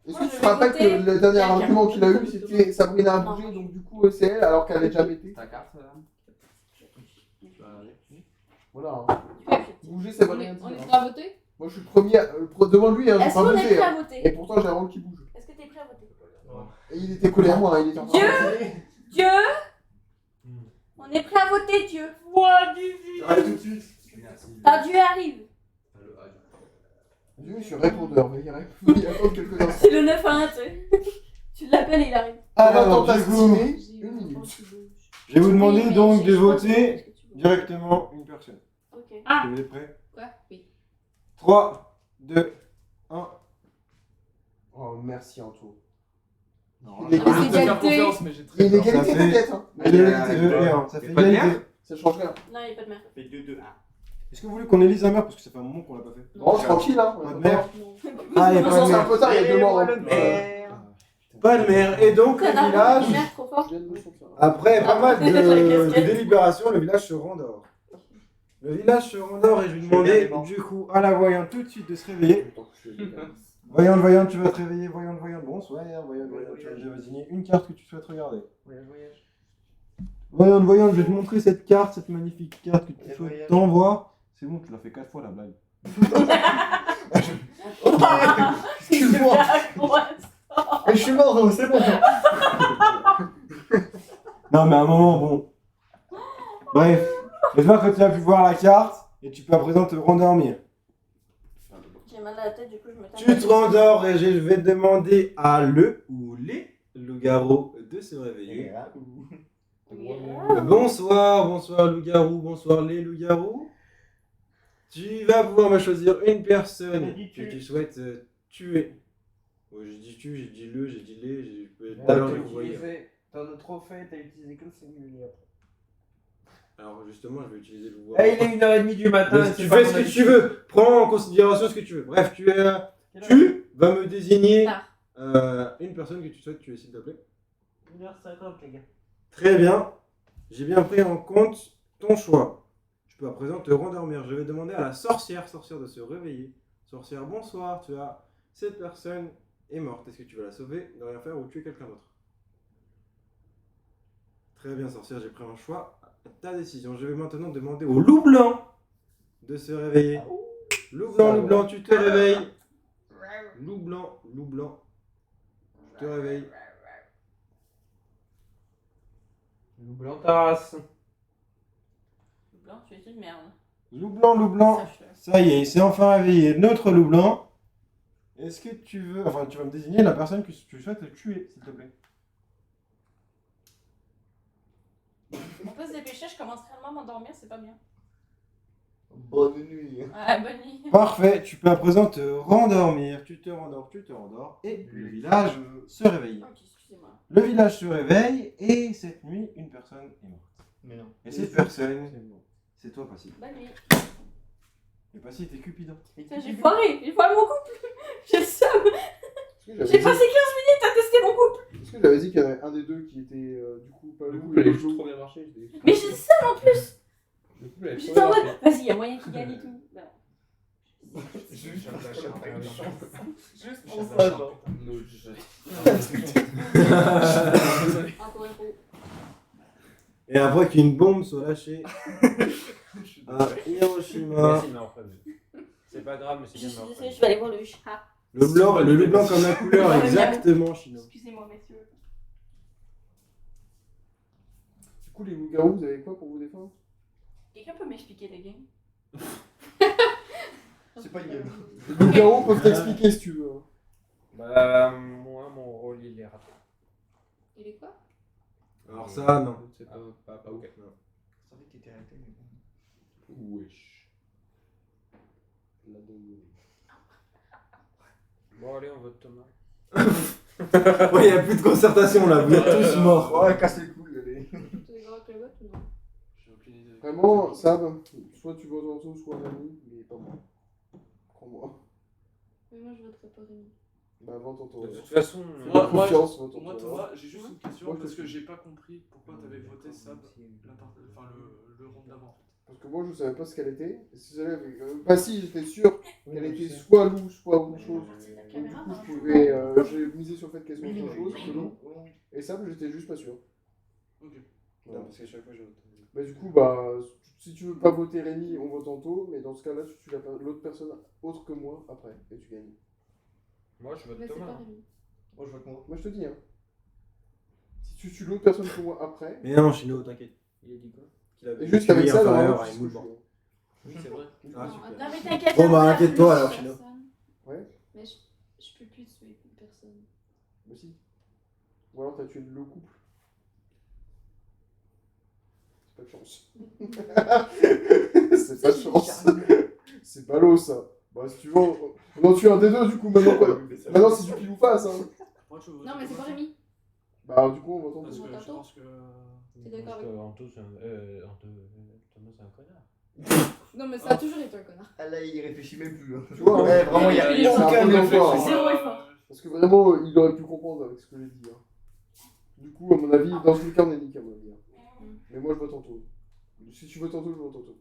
C: Est-ce
B: Moi,
C: que tu
B: je
C: te rappelles
B: vais
C: que
B: voter
C: le dernier
B: quelqu'un.
C: argument qu'il a eu, c'était Sabrina a bougé, donc du coup, c'est elle, alors qu'elle n'avait jamais été.
A: Ta carte là.
C: Voilà. Hein. Bouger, ça veut rien
G: On est
C: dire.
G: prêt à voter?
C: Moi, je suis le premier. Demande-lui, hein, j'ai
B: Est-ce
C: pas
B: qu'on est
C: bougé.
B: prêt
C: Hein.
B: à voter?
C: Et pourtant, j'ai un rôle qui bouge.
B: Est-ce que t'es prêt à voter?
C: Et il était collé à moi, hein, il était en train de voter.
B: Dieu On est prêt à voter, Dieu.
F: Arrête tout de suite.
B: Ah, Dieu arrive.
C: Dieu, je suis répondeur, mais il attend quelques instants.
B: C'est le 9 à 1, tu sais. Tu l'appelles et il arrive.
C: Alors,
D: du coup,
C: une minute.
D: je vais vous demander
B: Oui, mais
D: donc de
B: je pense
D: voter
B: que tu veux.
D: directement une personne.
B: Ok.
D: Est-ce que vous êtes prêts?
G: Quoi? Oui.
D: 3, 2, 1.
C: Oh, merci, Anto.
D: Non,
C: Il est
E: Je vais te faire
G: égalité.
E: confiance, mais j'ai très
C: Il est
E: peur.
C: égalité,
D: Ça fait-
C: t'inquiète. Hein.
D: Deux, deux, et un. Ça fait
F: pas de
D: égalité.
C: Ça change rien.
B: Non, il n'y a pas de merde.
F: Fait 2-2.
D: Est-ce que vous voulez qu'on élise un maire? Parce que ça fait un moment qu'on l'a pas fait.
C: Oh, tranquille, hein.
D: Pas de merde.
B: Non.
D: Ah, il y a
C: De toute
D: pas
C: façon,
D: de
C: c'est un
D: maire.
C: peu tard, il y a 2 morts. hein.
D: Pas de maire. Et donc, le
B: C'est un
D: village,
B: argument trop fort.
C: Je viens de me sentir.
D: après pas mal
B: Ah, la
D: de
B: casquette.
D: délibérations, le village se rendort. Le village se rendort et je lui demandais du coup à la voyante tout de suite de se réveiller. Voyante, tu vas te réveiller. Voyante, bonsoir. Voyante, tu vas désigner une carte que tu souhaites regarder. Voyante, je vais te montrer cette carte, cette magnifique carte que tu souhaites t'envoie. C'est bon, tu l'as fait 4 fois la blague.
C: Excuse-moi.
F: Mais je suis mort, donc c'est bon.
D: Non, mais à un moment, bon. Bref, j'espère que tu as pu voir la carte et tu peux à présent te rendormir.
B: J'ai mal à la tête, du coup, je me tape.
D: Tu te rendors et je vais demander à le ou les loups-garous de se réveiller. Bonsoir loup-garou, bonsoir les loups-garous. Tu vas pouvoir me choisir une personne que tu souhaites tuer. Ouais, j'ai dit tu, j'ai dit le, j'ai dit les, je peux
A: T'as
D: pas leur envoyer.
A: utilisé ton trophée, t'as utilisé que le singulier.
D: Alors justement, je vais utiliser le pouvoir.
A: Eh, il est 1h30 du matin.
D: Tu fais ce que tu veux, prends en considération ce que tu veux. Bref, tu vas me désigner une personne que tu souhaites tuer, s'il te plaît.
A: 1h50, les gars.
D: Très bien, j'ai bien pris en compte ton choix. Tu peux à présent te rendormir. Je vais demander à la sorcière de se réveiller. Sorcière, bonsoir, tu as cette personne est morte. Est-ce que tu vas la sauver, ne rien faire ou tuer quelqu'un d'autre? Très bien, sorcière, j'ai pris un choix. Ta décision. Je vais maintenant demander au loup blanc de se réveiller. Loup blanc, tu te réveilles. Loup blanc, tu te réveilles.
A: Loup blanc tasse.
B: Blanc, tu es une merde.
D: Loup blanc.
B: Sache-le.
D: Ça y est, il s'est enfin réveillé. Notre loup blanc. Est-ce que tu veux... Enfin, tu vas me désigner la personne que tu souhaites tuer, s'il te plaît.
B: On peut se dépêcher, je commence réellement à m'endormir, c'est pas bien.
F: Bonne nuit.
B: Ouais, bonne nuit.
D: Parfait, tu peux à présent te rendormir. Tu te rendors. Et le village se réveille.
B: Ok, excusez-moi.
D: Le village se réveille et cette nuit, une personne est morte.
F: Mais non.
D: Et cette personne, c'est toi, Passy.
B: Bonne nuit.
D: Et Passy, t'es Cupidon.
B: Putain, j'ai foiré mon couple. J'ai le seum. J'ai passé 15 minutes à tester mon couple.
C: Est-ce que j'avais dit qu'il y en avait un des deux qui était du coup pas
E: Le
C: le
E: couple, elle
C: le
E: a
C: loup?
E: trop bien marché.
B: Mais j'ai le seum en plus.
E: Le couple, elle a trop
B: J'étais
E: bien
B: en mode,
E: marché.
B: vas-y, y a moyen qu'il gagne et tout. Non.
F: Juste pour ça, genre.
B: Encore un coup.
D: Et après qu'une bombe soit lâchée à Hiroshima.
A: Merci de m'avoir prévenu. C'est pas grave, mais c'est
B: Je
A: bien
B: suis
A: de m'avoir
B: désolée,
A: prévenu.
B: je vais aller voir le chat.
D: Le loup blanc comme la couleur exactement chinois.
B: Excusez-moi, messieurs.
C: coup, les loups-garous, vous avez quoi pour vous défendre?
B: Quelqu'un peut m'expliquer la game?
F: C'est pas une game.
C: Les loups-garous peuvent t'expliquer si tu veux.
A: Bah, moi, mon rôle, il est raté.
G: Il est quoi?
D: Alors ça, non.
A: C'est pas ouf.
F: C'est vrai que t'étais arrêté, mais bon.
A: Wesh. Bon, allez, on vote Thomas.
D: Ouais, y a plus de concertation là, vous êtes tous morts.
F: Ouais, casse les couilles, allez.
G: Tu es d'accord avec le vote ou non?
E: J'ai aucune idée.
C: Vraiment, Sam, soit tu votes Anto, soit Rémi, mais pas moi. Crois-moi.
G: Mais moi je voterai pas Rémi.
C: Bah, vote Anto.
A: De toute façon,
E: Moi,
C: Confiance, vote
E: Moi,
C: Anto.
E: Thomas, j'ai juste une question
C: Moi, je
E: parce
C: te
E: que
C: suis.
E: j'ai pas compris pourquoi t'avais voté Sab le round d'avant.
C: Parce que moi, je savais pas ce qu'elle était. Si j'allais avec... Bah, si, j'étais sûr qu'elle était soit loup, soit autre chose.
B: C'est la
C: Donc, du
B: caméra.
C: coup, je pouvais. J'ai misé sur le fait qu'elle soit autre chose que loup. Et Sam, j'étais juste pas sûr.
E: Ok.
C: Voilà.
F: parce qu'à chaque fois, je vote.
C: Bah, du coup, bah, si tu veux pas voter Rémi, on vote Anto, mais dans ce cas-là, tu tues l'autre personne autre que moi après, et tu gagnes.
A: moi, je vote
G: Mais c'est
A: Thomas.
G: pas Rémi.
F: Moi, je vote moi.
C: Moi, je te dis, hein. Si tu tues l'autre personne que moi après,
H: Mais non, Chino, t'inquiète. Il a dit quoi? Qu'il avait
C: et juste avec ça,
H: inférieur
C: normalement,
H: à
C: tu
H: une
C: sais
H: moule
C: ce que je
H: morte.
C: fais.
A: Oui, c'est vrai.
H: Ah,
G: Non,
H: super.
G: attends,
B: Non, mais t'inquiète.
D: Bon, bah,
B: après,
D: inquiète-toi,
B: plus
D: alors,
B: personne.
D: Chino.
C: Ouais,
G: Mais je peux plus tuer une personne.
C: moi aussi. Ou alors t'as tué le couple. C'est pas de chance. C'est pas de chance. C'est ballot ça. Bah si tu veux, on en tue un des deux du coup maintenant. Maintenant c'est du pile ou face. Hein.
E: Moi, je vote
G: Non, mais c'est pas Rémi.
C: Bah du coup on va
E: Parce
C: tenter.
E: que je
G: Attends.
E: pense que.
G: T'es d'accord avec moi?
A: Anto, c'est Thomas, c'est un connard.
G: Non, mais ça a toujours été un connard.
F: Ah là, il réfléchit même plus. Hein.
C: Tu vois,
F: Ouais, vraiment, il y a
E: Il y a
C: c'est un
F: aucun
C: peu
F: effort.
C: effort.
B: Zéro effort.
C: Parce que vraiment il aurait pu comprendre avec ce que j'ai dit. Hein. Du coup à mon avis, dans tous les cas on est niqué à mon avis. Hein. Mais moi je vote Anto. Si tu votes Anto, je vote Anto.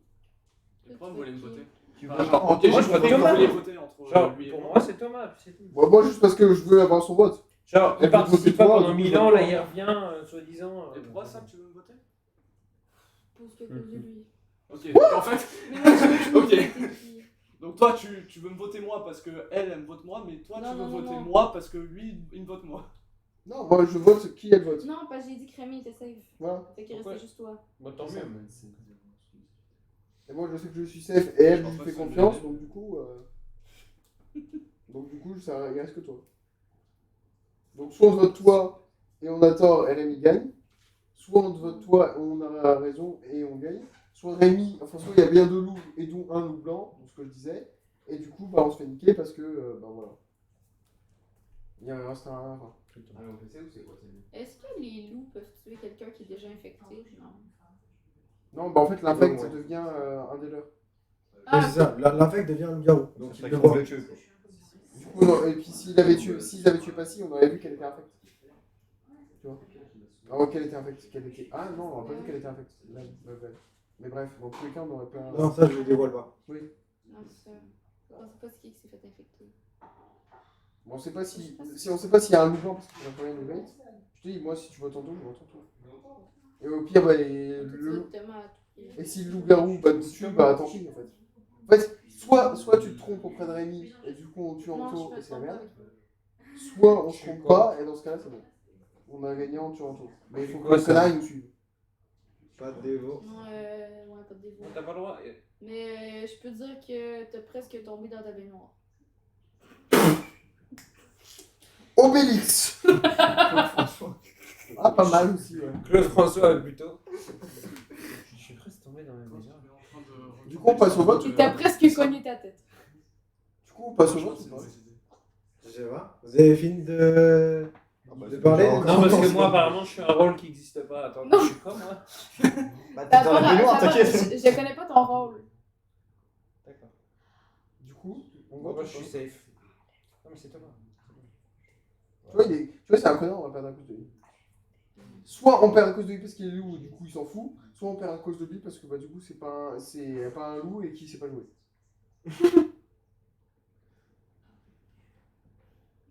E: Et pourquoi vous voulez me voter
F: Tu
E: Enfin,
F: votes
E: genre,
F: Anto,
E: moi, je
A: vote
E: vote
A: Thomas.
E: vous voulez voter entre
A: Genre,
E: lui et
A: pour
E: moi.
A: moi, c'est Thomas, c'est tout.
C: Bon, moi juste parce que je veux avoir son vote.
A: Genre,
C: Elle
A: il
C: veut
A: participe
C: voter
A: pas
C: toi,
A: pendant
C: du coup,
A: 1000
C: je
A: ans,
C: vote
A: là,
C: toi.
A: il revient, soi-disant.
E: Et pourquoi Sam, tu veux me voter
G: Parce que à cause de lui.
E: Ok, donc en fait.
G: Mais moi je veux
E: Ok.
G: voter qui.
E: Donc toi, tu veux me voter moi parce que elle me vote moi, mais toi,
G: Non,
E: tu veux
G: non, non,
E: voter
G: non.
E: moi parce que lui, il me vote moi.
C: Non, moi je vote qui elle vote.
G: Non, parce que j'ai dit que Rémi était safe.
C: Voilà.
G: Fait qu'il
A: Pourquoi
G: restait juste toi.
A: Bah, tant mieux.
C: Et moi je sais que je suis safe et elle
E: Je pense
C: lui
E: pas
C: fait
E: que ça
C: confiance,
E: me
C: donc du coup. Ça, il reste que toi. Donc soit on te vote toi et on a tort et Rémi gagne. Soit on te vote toi et on a raison et on gagne. Soit Rémi, enfin soit il y a bien deux loups et dont un loup blanc, donc ce que je disais. Et du coup bah on se fait niquer parce que bah voilà. Il reste un. Enfin,
G: Est-ce que les loups peuvent tuer quelqu'un qui est déjà infecté? Non.
C: non, bah en fait l'infect
D: Ouais.
C: ça devient un des leurs.
D: Oui, c'est ça. L'infect devient un loup-garou. Donc il le voit.
C: Du coup, non, et puis s'ils avaient tué Passy, on aurait vu qu'elle était infecte. Tu vois. Ah, qu'elle était infecte. Ah non, on n'a pas vu qu'elle était infecte. Mais bref, dans tous les cas, on aurait pas.
D: Non, ça je le dévoile pas.
C: Oui.
G: Non, c'est ça. On sait pas ce qui s'est fait infecter.
C: Bon, on sait pas si on sait pas s'il y a un loup blanc parce qu'il n'a pas rien de bête. Je te dis, moi, si tu votes tantôt, je vote tantôt. Et au pire, bah, et si le loup-garou bah, nous tue, bah tant pis en fait. En fait, soit tu te trompes auprès de Rémi et du coup on tue Anto et c'est la merde. Soit on se trompe pas et dans ce cas-là c'est bon. On a gagné en tuant Anto. Mais il faut que le connard il nous suive.
D: Pas de dévo.
G: Ouais, pas de dévot.
A: T'as pas le droit.
G: Mais je peux te dire que t'as presque tombé dans ta baignoire.
C: Obélix. Ah, pas mal aussi, ouais.
A: Claude François, plutôt. Je suis presque tombé dans la maison.
C: Du coup, on passe au vote.
G: Il t'a presque cogné ta tête.
C: Du coup, on passe au vote. ou pas
D: Je sais pas. Vous avez fini de parler?
A: Non, parce que moi, apparemment, je suis un rôle qui n'existe pas. Attends, je suis quoi, moi?
F: Bah,
G: T'as
F: t'es dans
G: pas-
F: la baignoire,
G: t'as pas-
F: t'inquiète.
G: Je connais pas ton rôle.
A: D'accord.
C: Du coup, on
A: Moi,
C: vote.
A: je suis safe. Non, mais c'est Thomas.
C: Tu vois, tu vois, c'est un connard, on va perdre à cause de lui. Soit on perd à cause de lui parce qu'il est loup et du coup il s'en fout, soit on perd à cause de lui parce que bah, du coup c'est pas un loup et qu'il sait pas jouer.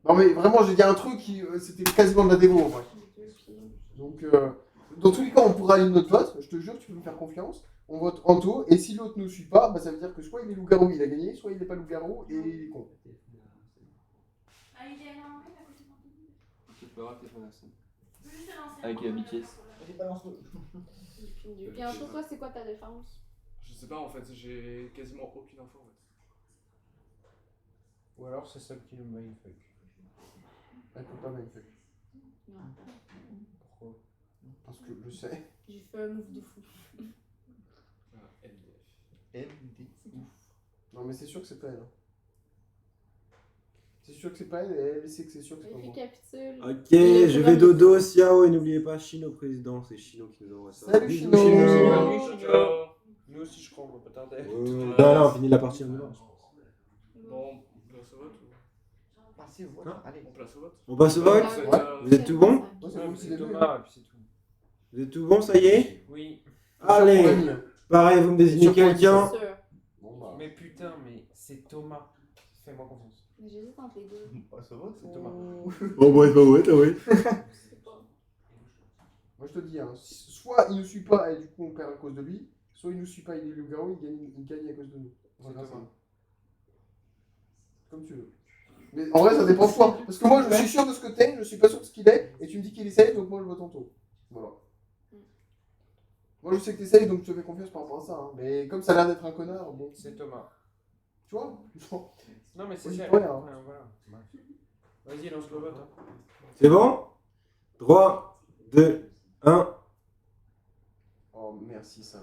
C: Non mais vraiment j'ai dit un truc qui c'était quasiment de la démo en vrai. Donc dans tous les cas on pourra aller notre vote, je te jure tu peux me faire confiance. On vote Anto et si l'autre ne suit pas, bah, ça veut dire que soit il est loup-garou il a gagné, soit il n'est pas loup-garou et il est con.
B: Ah, il est à côté de moi.
E: Tu peux rater ton accent.
I: Avec BTS.
F: Vas-y, balance-le.
G: Et un toi, c'est quoi ta défense?
E: Je sais pas en fait, j'ai quasiment aucune info en fait.
A: Ou alors c'est celle qui nous mindfuck.
C: Elle peut pas mindfuck.
G: Non.
A: Pourquoi?
C: Parce que je sais.
G: J'ai fait un move de fou.
E: MDF.
C: Non, mais c'est sûr que c'est pas elle. Hein. C'est sûr que c'est pas elle, et elle sait que c'est sûr que c'est pas
G: Il
C: moi.
G: récapitule.
H: Ok, je vais dodo, Xiao, et n'oubliez pas Chino président, c'est Chino qui nous envoie ça.
C: Salut,
H: Bisous,
C: Chino.
E: Ciao, ciao.
A: Nous aussi je crois, on va pas tarder.
H: Là, on finit la partie en dehors.
E: Bon, on place au vote ou...
F: Passez au vote.
H: Hein
F: Allez.
E: On place au vote.
H: On passe au vote. Vous êtes tout bon?
C: Moi, c'est
A: Ouais,
C: bon,
A: mais
C: c'est
A: c'est
C: les deux.
A: Thomas et puis c'est tout.
H: Vous êtes tout bon, ça y est?
A: Oui.
H: Allez, pareil, vous me désignez quelqu'un.
G: C'est sûr.
C: Bon, bah.
A: Mais putain, mais c'est Thomas. Fais-moi confiance.
G: Mais j'hésite entre les deux.
F: Passe au vote.
A: C'est Thomas.
H: Bon, ouais, ouais.
G: C'est pas.
C: Moi, je te dis, hein, soit il nous suit pas et du coup on perd à cause de lui, soit il nous suit pas, il est le garou, il gagne à cause de nous. On va faire ça. Comme tu veux. Mais en vrai, ça dépend de toi. Parce que moi, je suis sûr de ce que t'es, je suis pas sûr de ce qu'il est, et tu me dis qu'il essaye, donc moi je vote en taux. Voilà. Moi, je sais que t'essayes, donc je te fais confiance par rapport à ça. Hein. Mais comme ça a l'air d'être un connard, bon.
A: C'est Thomas.
C: Tu vois?
A: Non mais c'est
C: Oui,
A: sérieux.
C: ouais, hein.
A: Ouais, voilà. Vas-y, lance le vote. Hein.
H: C'est bon? 3, 2, 1.
C: Oh, merci, ça.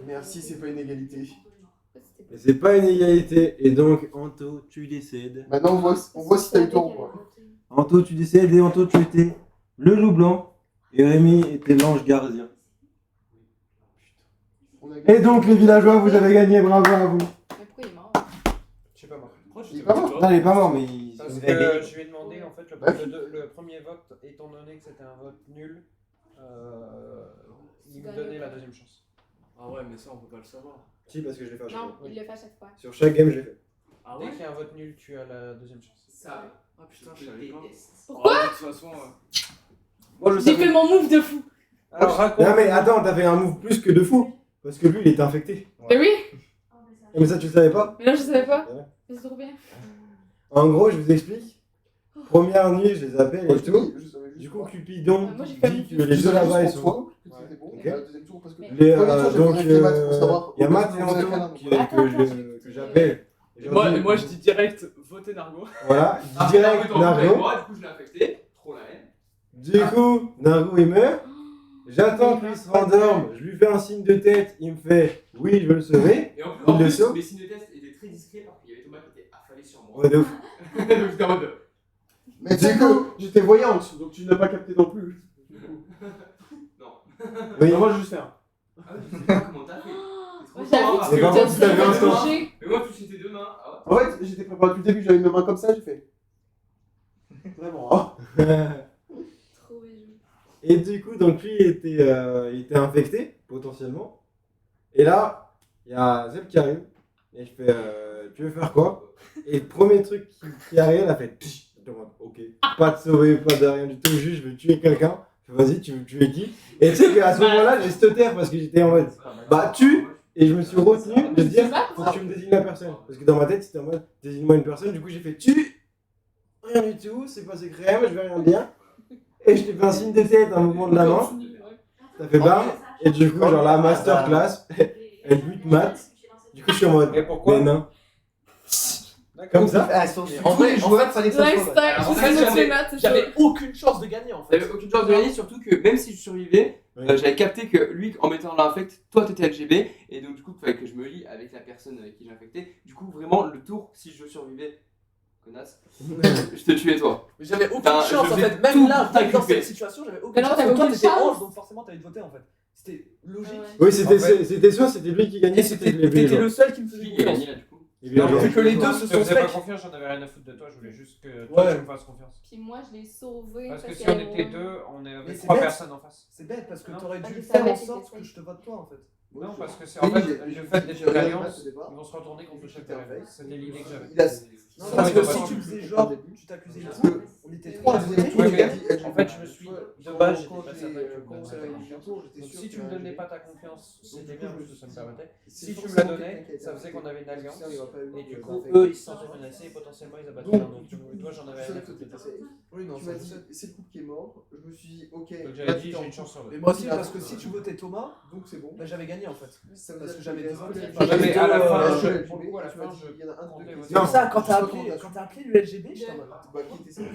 C: Merci, c'est pas une égalité.
H: Et c'est pas une égalité, et donc, Anto, tu décèdes.
C: Maintenant, on voit si t'as eu tort ou pas.
H: Anto, tu décèdes, et Anto, tu étais le loup blanc, et Rémi était l'ange gardien.
C: On a
H: Et donc, les villageois, vous avez gagné, bravo à vous.
G: Mais pourquoi il est mort?
A: Je sais pas moi.
E: Pourquoi
C: Il est
E: j'étais
C: pas
E: pas
C: mort.
E: toi
H: Non, il est pas mort, mais il
A: Parce
H: vous
A: que
H: avez gagné.
A: je lui ai demandé en fait
C: Bah,
A: le premier vote, étant donné que c'était un vote nul, il me donnait la deuxième chance.
E: Ah ouais, mais ça on peut pas le savoir.
H: Si, parce que je l'ai fait à chaque
G: Non,
H: fois.
G: il le fait à chaque fois.
H: Sur chaque game, je l'ai fait.
E: Ah
A: Dès
E: ouais.
A: qu'il y a un vote nul, tu as la deuxième chance.
E: Ça. Ah putain, je savais pas.
G: Pourquoi?
E: Ah, de toute façon.
A: Moi je
G: J'ai fait mon move de fou.
A: Alors raconte.
H: Non, mais attends, t'avais un move plus que de fou. Parce que lui, il était infecté.
G: Mais oui,
H: Mais ça, tu le savais pas?
G: mais là je savais pas.
H: Ouais.
G: Mais c'est trop bien.
H: En gros, je vous explique. Première nuit, je les appelle
C: Moi,
H: et
C: je te
H: tout.
C: dis, je savais juste
H: Du coup,
C: pas.
H: Cupidon
G: Moi, j'ai fait
H: dit que
G: mon
H: les
C: Je
H: deux
C: savais
H: là-bas, ils
C: juste pour
H: sont.
C: toi que c'était bon.
G: Ok.
C: Et le deuxième tour, parce que.
G: Mais-
H: Les,
C: Premier tour, j'ai
H: donc,
C: vérifié Max pour savoir.
H: il y a Matt et
C: Parce que vous avez
H: Anto
C: fait un-
H: que j'appelle.
E: Et moi je dis direct voter Nargo.
H: Voilà, direct Nargo.
E: Moi, du coup je l'ai affecté. Trop la haine.
H: Du coup, Nargo il meurt. J'attends qu'il se rendorme. Je lui fais un signe de tête. Il me fait oui, je veux le sauver.
E: Et en plus,
H: Il le sauve.
E: mes signes de test étaient très discrets parce qu'il y avait Thomas qui était affalé sur moi.
H: Ouais, de ouf.
E: Donc j'étais en mode.
C: Mais du coup, j'étais voyante, donc tu n'as pas capté non plus.
E: Non.
H: Oui.
A: Moi je vais juste faire.
E: Ah ouais, je sais pas comment t'as fait.
G: Moi,
E: C'est trop
G: j'avoue
E: fort,
G: que
H: Mais par contre, tu l'avais un temps.
G: touché.
E: Mais moi, touché tes deux mains. Ah
C: En fait, j'étais préparé depuis le début, j'avais mes mains comme ça, j'ai fait. Vraiment. Hein.
G: Trop bien joué.
H: Et du coup, donc lui il était infecté, potentiellement. Et là, il y a Zeb qui arrive. Et je fais tu veux faire quoi? Et le premier truc qui arrive, elle a fait psh. Je demande ok, pas de sauver, pas de rien du tout, juste je veux tuer quelqu'un. Je fais vas-y, tu veux tuer qui? Et tu sais qu'à ce moment-là, j'ai stutter parce que j'étais en mode bah tue. Et je me suis retenu de dire faut que tu me désignes la personne. Parce que dans ma tête, c'était en mode désigne-moi une personne. Du coup, j'ai fait tue. Rien du tout, c'est passé crème, je vais rien dire. Et je t'ai fait un signe de tête, un mouvement de la main. Ça fait bam. Et du coup, genre la masterclass, elle bute Matt. Du coup, je suis en mode
A: Mais pourquoi?
H: mais non.
A: D'accord.
H: Comme ça.
F: Ah, en vrai, je vois, fallait que ça soit.
G: Lifestyle,
E: Alors, en
G: je
E: fait,
G: sais
E: j'avais-
G: que Matt, c'est
I: J'avais
G: chaud.
I: aucune chance de gagner en fait.
E: J'avais aucune chance de gagner, surtout que même si je survivais,
H: Oui.
E: j'avais capté que lui, en mettant l'infect, toi t'étais LGB, et donc du coup, il fallait que je me lie avec la personne avec qui j'ai infecté. Du coup, vraiment, le tour, si je survivais, connasse, je te tuais toi.
I: Mais j'avais aucune
E: Enfin,
I: chance
E: je
I: en
E: faisais
I: fait. Même
E: tout
I: là,
E: pour
I: dans
E: t'occuper.
I: cette situation, j'avais aucune
G: Mais non,
I: chance.
G: t'avais
I: Toi,
G: aucune
I: t'étais
G: chance.
I: ange, donc forcément t'allais voter en fait. C'était logique.
G: Ouais.
H: Oui, c'était
A: En fait-
H: c'était soit c'était lui qui gagnait,
I: Et
H: c'était
I: c'était
H: les
I: t'étais
H: villageois.
I: le seul qui me faisait
E: Qui a
I: confiance.
E: gagné là du coup?
H: Les
I: Non,
H: villageois.
I: vu que les deux
A: Je
I: se
A: te
I: sont
A: faisais pas
I: fake.
A: confiance, j'en avais rien à foutre de toi, je voulais juste que toi
I: Ouais.
A: tu me fasses confiance.
G: Puis moi, je l'ai sauvé.
A: Parce que si
G: qu'elle
A: on était
G: avait-
A: deux, on
I: Mais
A: avait
I: c'est
A: trois
I: bête.
A: personnes en face.
I: C'est bête parce que
A: Non.
I: t'aurais
G: Ah,
I: dû
G: je
I: faire
G: savais
I: en
G: qu'il
I: sorte
G: était
I: que je te vote toi en fait.
A: Non, parce que c'est en fait le fait d'être une alliance, ils vont se retourner contre le chef de l'alliance. C'était l'idée que j'avais.
C: Il a.
I: Non,
A: Ça,
I: parce
A: il
I: que
A: va pas
I: si
A: non
I: tu
A: plus.
I: faisais genre, tu t'accusais de tout, on était trois à voter.
A: Ouais, mais en fait, je me suis. de base, j'étais
C: quand
A: pas
C: j'ai-
A: certain que tu me
C: quand
A: donnes
C: c'est
A: ta
C: arrivé
A: confiance.
C: bientôt, j'étais
A: Donc
C: sûr
A: si
C: qu'il
A: tu
C: y
A: me
C: avait un
A: donnais
C: GG.
A: pas ta confiance,
C: Donc,
A: c'était
C: du coup,
A: bien
C: je me
A: parce que
C: suis
A: ça me
C: dit,
A: permettait.
C: c'est
A: Si tu me la
C: forcément
A: donnais,
C: quelqu'un qui a été
A: ça faisait qu'on
C: infecté.
A: avait une alliance.
C: Ça, il y aura pas eu
A: Et du
C: de-
A: coup,
C: d'infecté.
A: eux, ils se sentaient menacés et potentiellement ils abattaient l'un d'entre nous. Et toi, j'en avais rien à foutre de ta safe.
I: Oui, non,
C: Tu
I: ça,
C: m'as
I: je sais.
C: dit, c'est le couple qui est mort. Je me suis dit, ok.
A: Donc
C: là,
A: j'avais
C: tu
A: dit,
C: t'es
A: j'ai
C: en
A: une chance sur
I: Mais
A: deux.
I: moi aussi, parce que si tu votais Thomas,
C: Donc c'est bon.
I: bah, j'avais gagné en fait.
C: Ça veut
I: Parce
C: dire
I: que j'avais
C: il y a
I: des votes.
C: deux-
I: Enfin,
A: mais à la fin,
C: je-
A: pour le coup, à la
C: tu m'as
A: fin,
C: dit,
A: je
C: il y en a un de
A: comptais
C: deux
A: aussi.
C: qui
I: C'est
C: est
I: pour ça, quand
C: Je
I: t'as
C: sais pas
I: appelé,
C: comment t'as
I: quand
C: su.
I: t'as appelé l'ULGB, j'étais en mode.
C: Bah, qui était safe.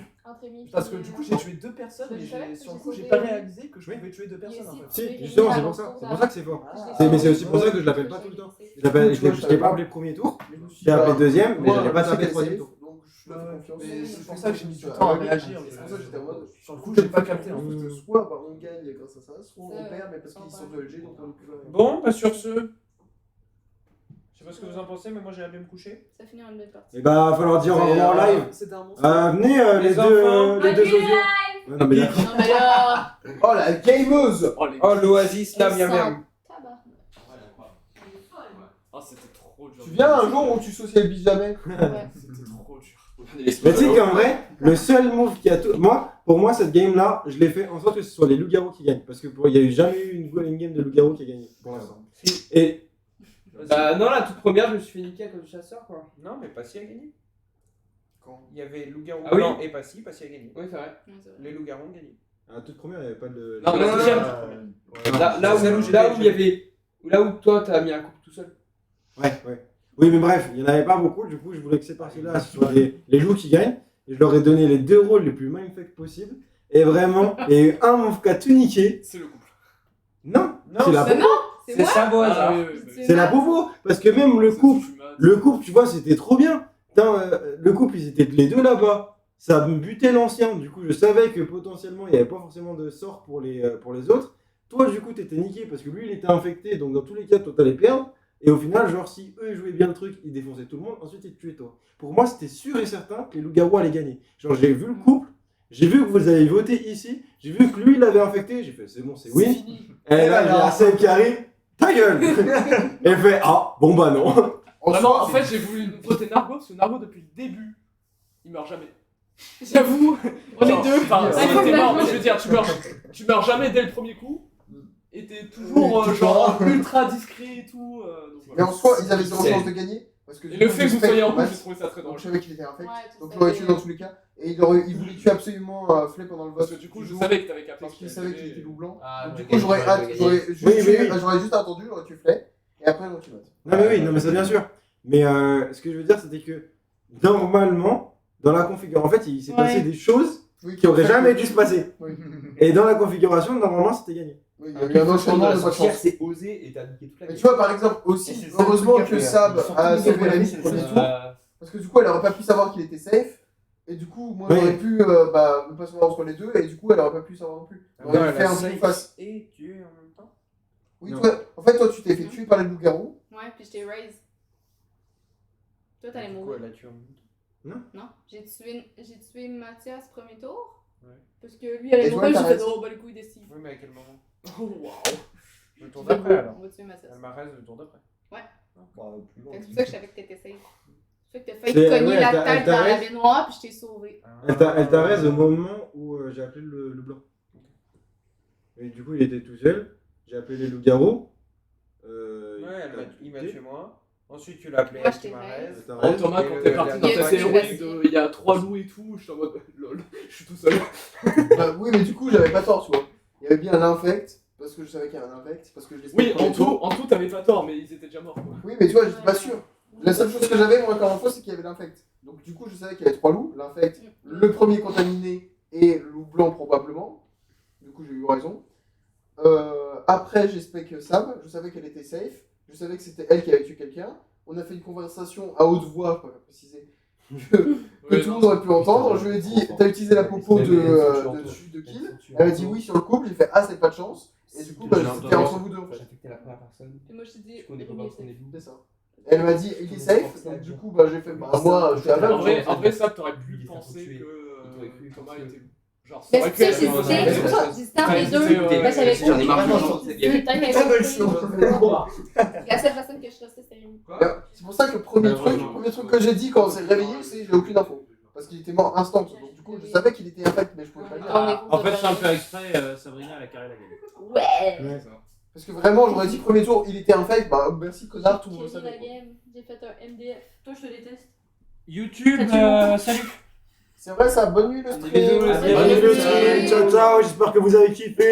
I: Parce que du coup, j'ai tué 2 personnes,
G: Je
I: mais
G: savais,
I: sur le
G: j'ai
I: coup, j'ai
G: sauvé-
I: pas réalisé que je pouvais tuer 2 personnes en fait.
H: Si, justement, c'est pour ça. C'est pour ça que c'est fort. Mais c'est aussi pour ça que je l'appelle pas tout le temps. Je l'ai pas appelé premier tour,
C: Mais je me suis
H: j'ai appelé
C: dit,
H: deuxième, mais
C: moi,
H: je l'ai pas
C: je sais
H: tapé
C: qu'elle est
H: troisième
C: safe,
H: tour.
C: donc je te fais confiance.
I: Mais c'est
C: Je
I: pour
C: fais
I: ça que j'ai mis
C: confiance
I: du
C: à
I: temps à
C: elle.
I: réagir.
C: C'est pour ça que j'étais en mode.
I: Sur le coup, j'ai pas capté en
C: Parce
I: fait.
C: que soit bah, on gagne grâce à ça, soit on
G: Ça,
C: perd, mais parce qu'ils sont de LG, donc on ne peut pas.
A: Bon, bah sur ce, je sais pas ce que vous en pensez, mais moi j'ai allé me coucher.
G: Ça finit en une belle partie.
H: Et bah, va falloir dire au revoir en live.
I: C'était un monstre.
H: Venez
A: Les
H: les
A: enfants.
H: deux audios. Ouais, non mais d'accord.
G: Non mais là.
C: Oh la gameuse.
I: Oh, les
A: Oh, l'oasis, là,
G: Elle
A: miam
G: sent-
A: miam.
G: Tabarnak.
E: Ah, c'était trop dur.
C: Tu viens un jour où tu socialises jamais.
G: Ouais.
I: C'était trop dur.
H: Mais tu sais qu'en vrai, le seul move qui a tout. Pour moi, cette game là, je l'ai fait en sorte que ce soit les loups-garous qui gagnent. Parce que il n'y a eu jamais eu une game de loups-garous qui a gagné pour l'instant. Et
E: Bah non, la toute première, je me suis fait niquer à cause du chasseur quoi.
A: Non, mais Passy a gagné.
C: Quand
A: Il y avait loup-garou
E: Ah oui.
A: blanc et Passy, Passy a gagné.
E: Oui, c'est vrai.
G: Ouais, c'est vrai.
A: Les loups-garous ont gagné.
H: à la toute première, il n'y avait pas de.
E: Non, mais la deuxième. Là où il y avait. Là où toi t'as mis un couple tout seul.
H: Ouais. Oui, mais bref, il n'y en avait pas beaucoup. Du coup, je voulais que ces parties-là, ce soit les loups qui gagnent. Et je leur ai donné les 2 rôles les plus mindfuck possibles. Et vraiment, il y a eu un move qui a tout niqué.
E: C'est le couple.
H: Non,
A: Non,
H: c'est la
G: Mais non, c'est
A: C'est
G: moi.
A: ça, beau hasard.
E: Ah, oui, oui, oui.
H: C'est la Bobo, parce que même le couple, tu vois, c'était trop bien. Putain, le couple, ils étaient les deux là-bas. Ça me butait l'ancien. Du coup, je savais que potentiellement, il n'y avait pas forcément de sort pour les autres. Toi, du coup, t'étais niqué parce que lui, il était infecté. Donc, dans tous les cas, toi, t'allais perdre. Et au final, genre, si eux jouaient bien le truc, ils défonçaient tout le monde. Ensuite, ils te tuaient toi. Pour moi, c'était sûr et certain que les loups-garous allaient gagner. Genre, j'ai vu le couple. J'ai vu que vous avez voté ici. J'ai vu que lui, il l'avait infecté. J'ai fait, c'est bon, c'est oui. Et là, j'ai la scène qui arrive. Ta gueule. Et elle fait, ah, bon bah non.
I: Vraiment, en fait, j'ai voulu voter Nargo parce que Nargo, depuis le début, il meurt jamais.
G: J'avoue. On est
I: Genre,
G: deux.
I: Enfin,
G: Ouais,
I: si t'es mort,
G: complètement.
I: mais je veux dire, tu meurs jamais dès le premier coup. Et t'es toujours genre ultra discret et tout. Donc,
C: Mais
I: voilà.
C: en soi, ils avaient zéro chance de gagner. Parce que
I: Et le fait que vous soyez en couple, j'ai trouvé ça très
C: Donc
I: drôle.
C: je savais qu'il était infect.
G: Ouais, tu
C: Donc je
G: sais
C: l'aurais
G: que-
C: tué dans tous les cas. Et il voulait tuer absolument Flay pendant le vote.
I: Parce que du coup,
C: du
I: je
C: jour,
I: savais que t'avais capté.
C: Parce qu'il savait qu'il était loup blanc.
A: Ah,
C: Donc du
A: ouais,
C: coup, j'aurais
A: gagné.
C: j'aurais juste attendu, j'aurais tué Flay. Et après, j'aurais tué vote.
H: Non mais oui, non mais c'est bien sûr. Mais ce que je veux dire, c'était que normalement, dans la configuration, en fait, il s'est
G: Ouais.
H: passé des choses
C: Oui,
H: qui auraient jamais dû se passer.
C: Oui.
H: Et dans la configuration, normalement, c'était gagné.
C: Oui, il y a eu un enchaînement de pas de chance.
F: c'est osé et t'as niqué toute la
C: Mais
F: game.
C: tu vois, par exemple,
F: Et
C: aussi,
F: c'est ça,
C: heureusement
F: le truc
C: que
F: à
C: Sab
F: faire.
C: a
F: Surtout
C: sauvé la vie
F: c'est
C: du premier
F: ça.
C: tour. Parce que du coup, elle aurait pas pu savoir qu'il était safe. Et du coup, moi,
H: Oui.
C: j'aurais pu ne pas savoir entre les deux. Et du coup, elle aurait pas pu savoir non plus. On aurait pu faire un petit face.
A: Et tué en même temps.
C: Oui,
H: Non.
C: toi, en fait, toi, tu t'es fait tuer par les loups-garous.
G: Ouais, puis je t'ai raise. Toi, t'allais
A: Du coup,
G: mourir.
A: elle a tué en même temps.
G: Non, j'ai tué Mathias premier tour.
A: Ouais.
G: Parce que lui, il allait
C: Et toi,
G: mourir, j'ai
C: t'as
G: fait
C: raison.
G: oh, bah les couilles des Steve.
A: Oui, mais à quel moment
I: Oh, waouh.
A: Le tour d'après alors.
G: On va tuer Mathias.
A: Elle m'arrête le tour d'après.
F: Bah, plus loin.
G: Fait que C'est pour ça que je savais que t'étais safe. C'est pour ça que t'as
H: C'est-
G: failli cogner
H: ouais,
G: la
H: elle
G: tête
H: t'a
G: dans la
H: raise.
G: baignoire, puis je t'ai sauvé.
H: Elle t'a raise au moment où j'ai appelé le blanc. Et du coup, il était tout seul. J'ai appelé les loups-garous.
A: Ouais, il m'a tué moi. Ensuite, tu l'as appelé
G: Moi,
A: elle
G: je
A: qui
G: t'ai
A: m'a
G: raise.
A: raise.
H: T'as
I: Oh,
H: raise.
I: Thomas,
A: Et
I: quand
A: le-
I: t'es parti dans
G: il y
I: ta
G: a-
I: théorie de il y a 3 loups et tout, j'étais en mode lol, je suis tout seul.
C: Bah, oui, mais du coup, j'avais pas tort, tu vois. Il y avait bien l'infect. Parce que je savais qu'il y avait un infect. Parce que je l'ai
I: Oui,
C: fait au premier tour.
I: en tout, t'avais pas tort, mais ils étaient déjà morts. Quoi.
C: Oui, mais tu vois, j'étais pas sûr. La seule chose que j'avais, moi, encore une fois, c'est qu'il y avait l'infect. Donc, du coup, je savais qu'il y avait 3 loups. L'infect, le premier contaminé et le loup blanc, probablement. Du coup, j'ai eu raison. Après, j'ai spec Sab. Je savais qu'elle était safe. Je savais que c'était elle qui avait tué quelqu'un. On a fait une conversation à haute voix, je préfère préciser, que
I: Ouais,
C: tout le monde aurait pu entendre. Je lui ai dit, t'as utilisé la popo de kill. Elle a dit oui sur le couple. J'ai fait, ah, c'est pas de chance. Et du coup, bah, c'était entre vous deux, en fait.
F: J'ai affecté la première personne.
G: Et moi, je t'ai dit,
F: Je connais pas
G: Rémi,
F: parce qu'on est loups.
C: C'est ça. Elle m'a dit, il est safe. Donc, du coup, bah, j'ai fait, bah, moi, je suis aveugle.
I: En vrai, ça, t'aurais pu
F: Il est
I: penser
F: tué.
I: que
F: t'aurait cru
I: Thomas
F: que-
I: était. Genre, ça
G: Mais
I: aurait
G: c'est
I: pu
G: ça,
I: être.
G: j'ai hésité entre les deux. Bah, j'avais
E: J'en ai marre
G: compris.
E: de cette game.
G: Putain, mais
C: Très belle chose.
G: La seule personne que je restais, c'était Rémi.
C: C'est pour ça que le premier truc que j'ai dit quand on s'est réveillé, c'est j'ai aucune info. Parce qu'il était mort instant. Donc, du Du coup, je savais qu'il était infect, mais je pouvais pas le dire.
A: En fait, sans le faire exprès, Sabrina, elle a carré la game.
B: Ouais.
C: Parce que vraiment, j'aurais dit premier tour, il était infect, bah merci connard, tout le monde
B: J'ai
C: le
B: gagné
C: savait.
B: la game, j'ai fait un MDF. Toi, je te déteste.
A: YouTube, salut.
C: C'est vrai ça, bonne nuit le stream.
A: Bisous,
H: Allez, le stream, ciao ciao, j'espère que vous avez kiffé.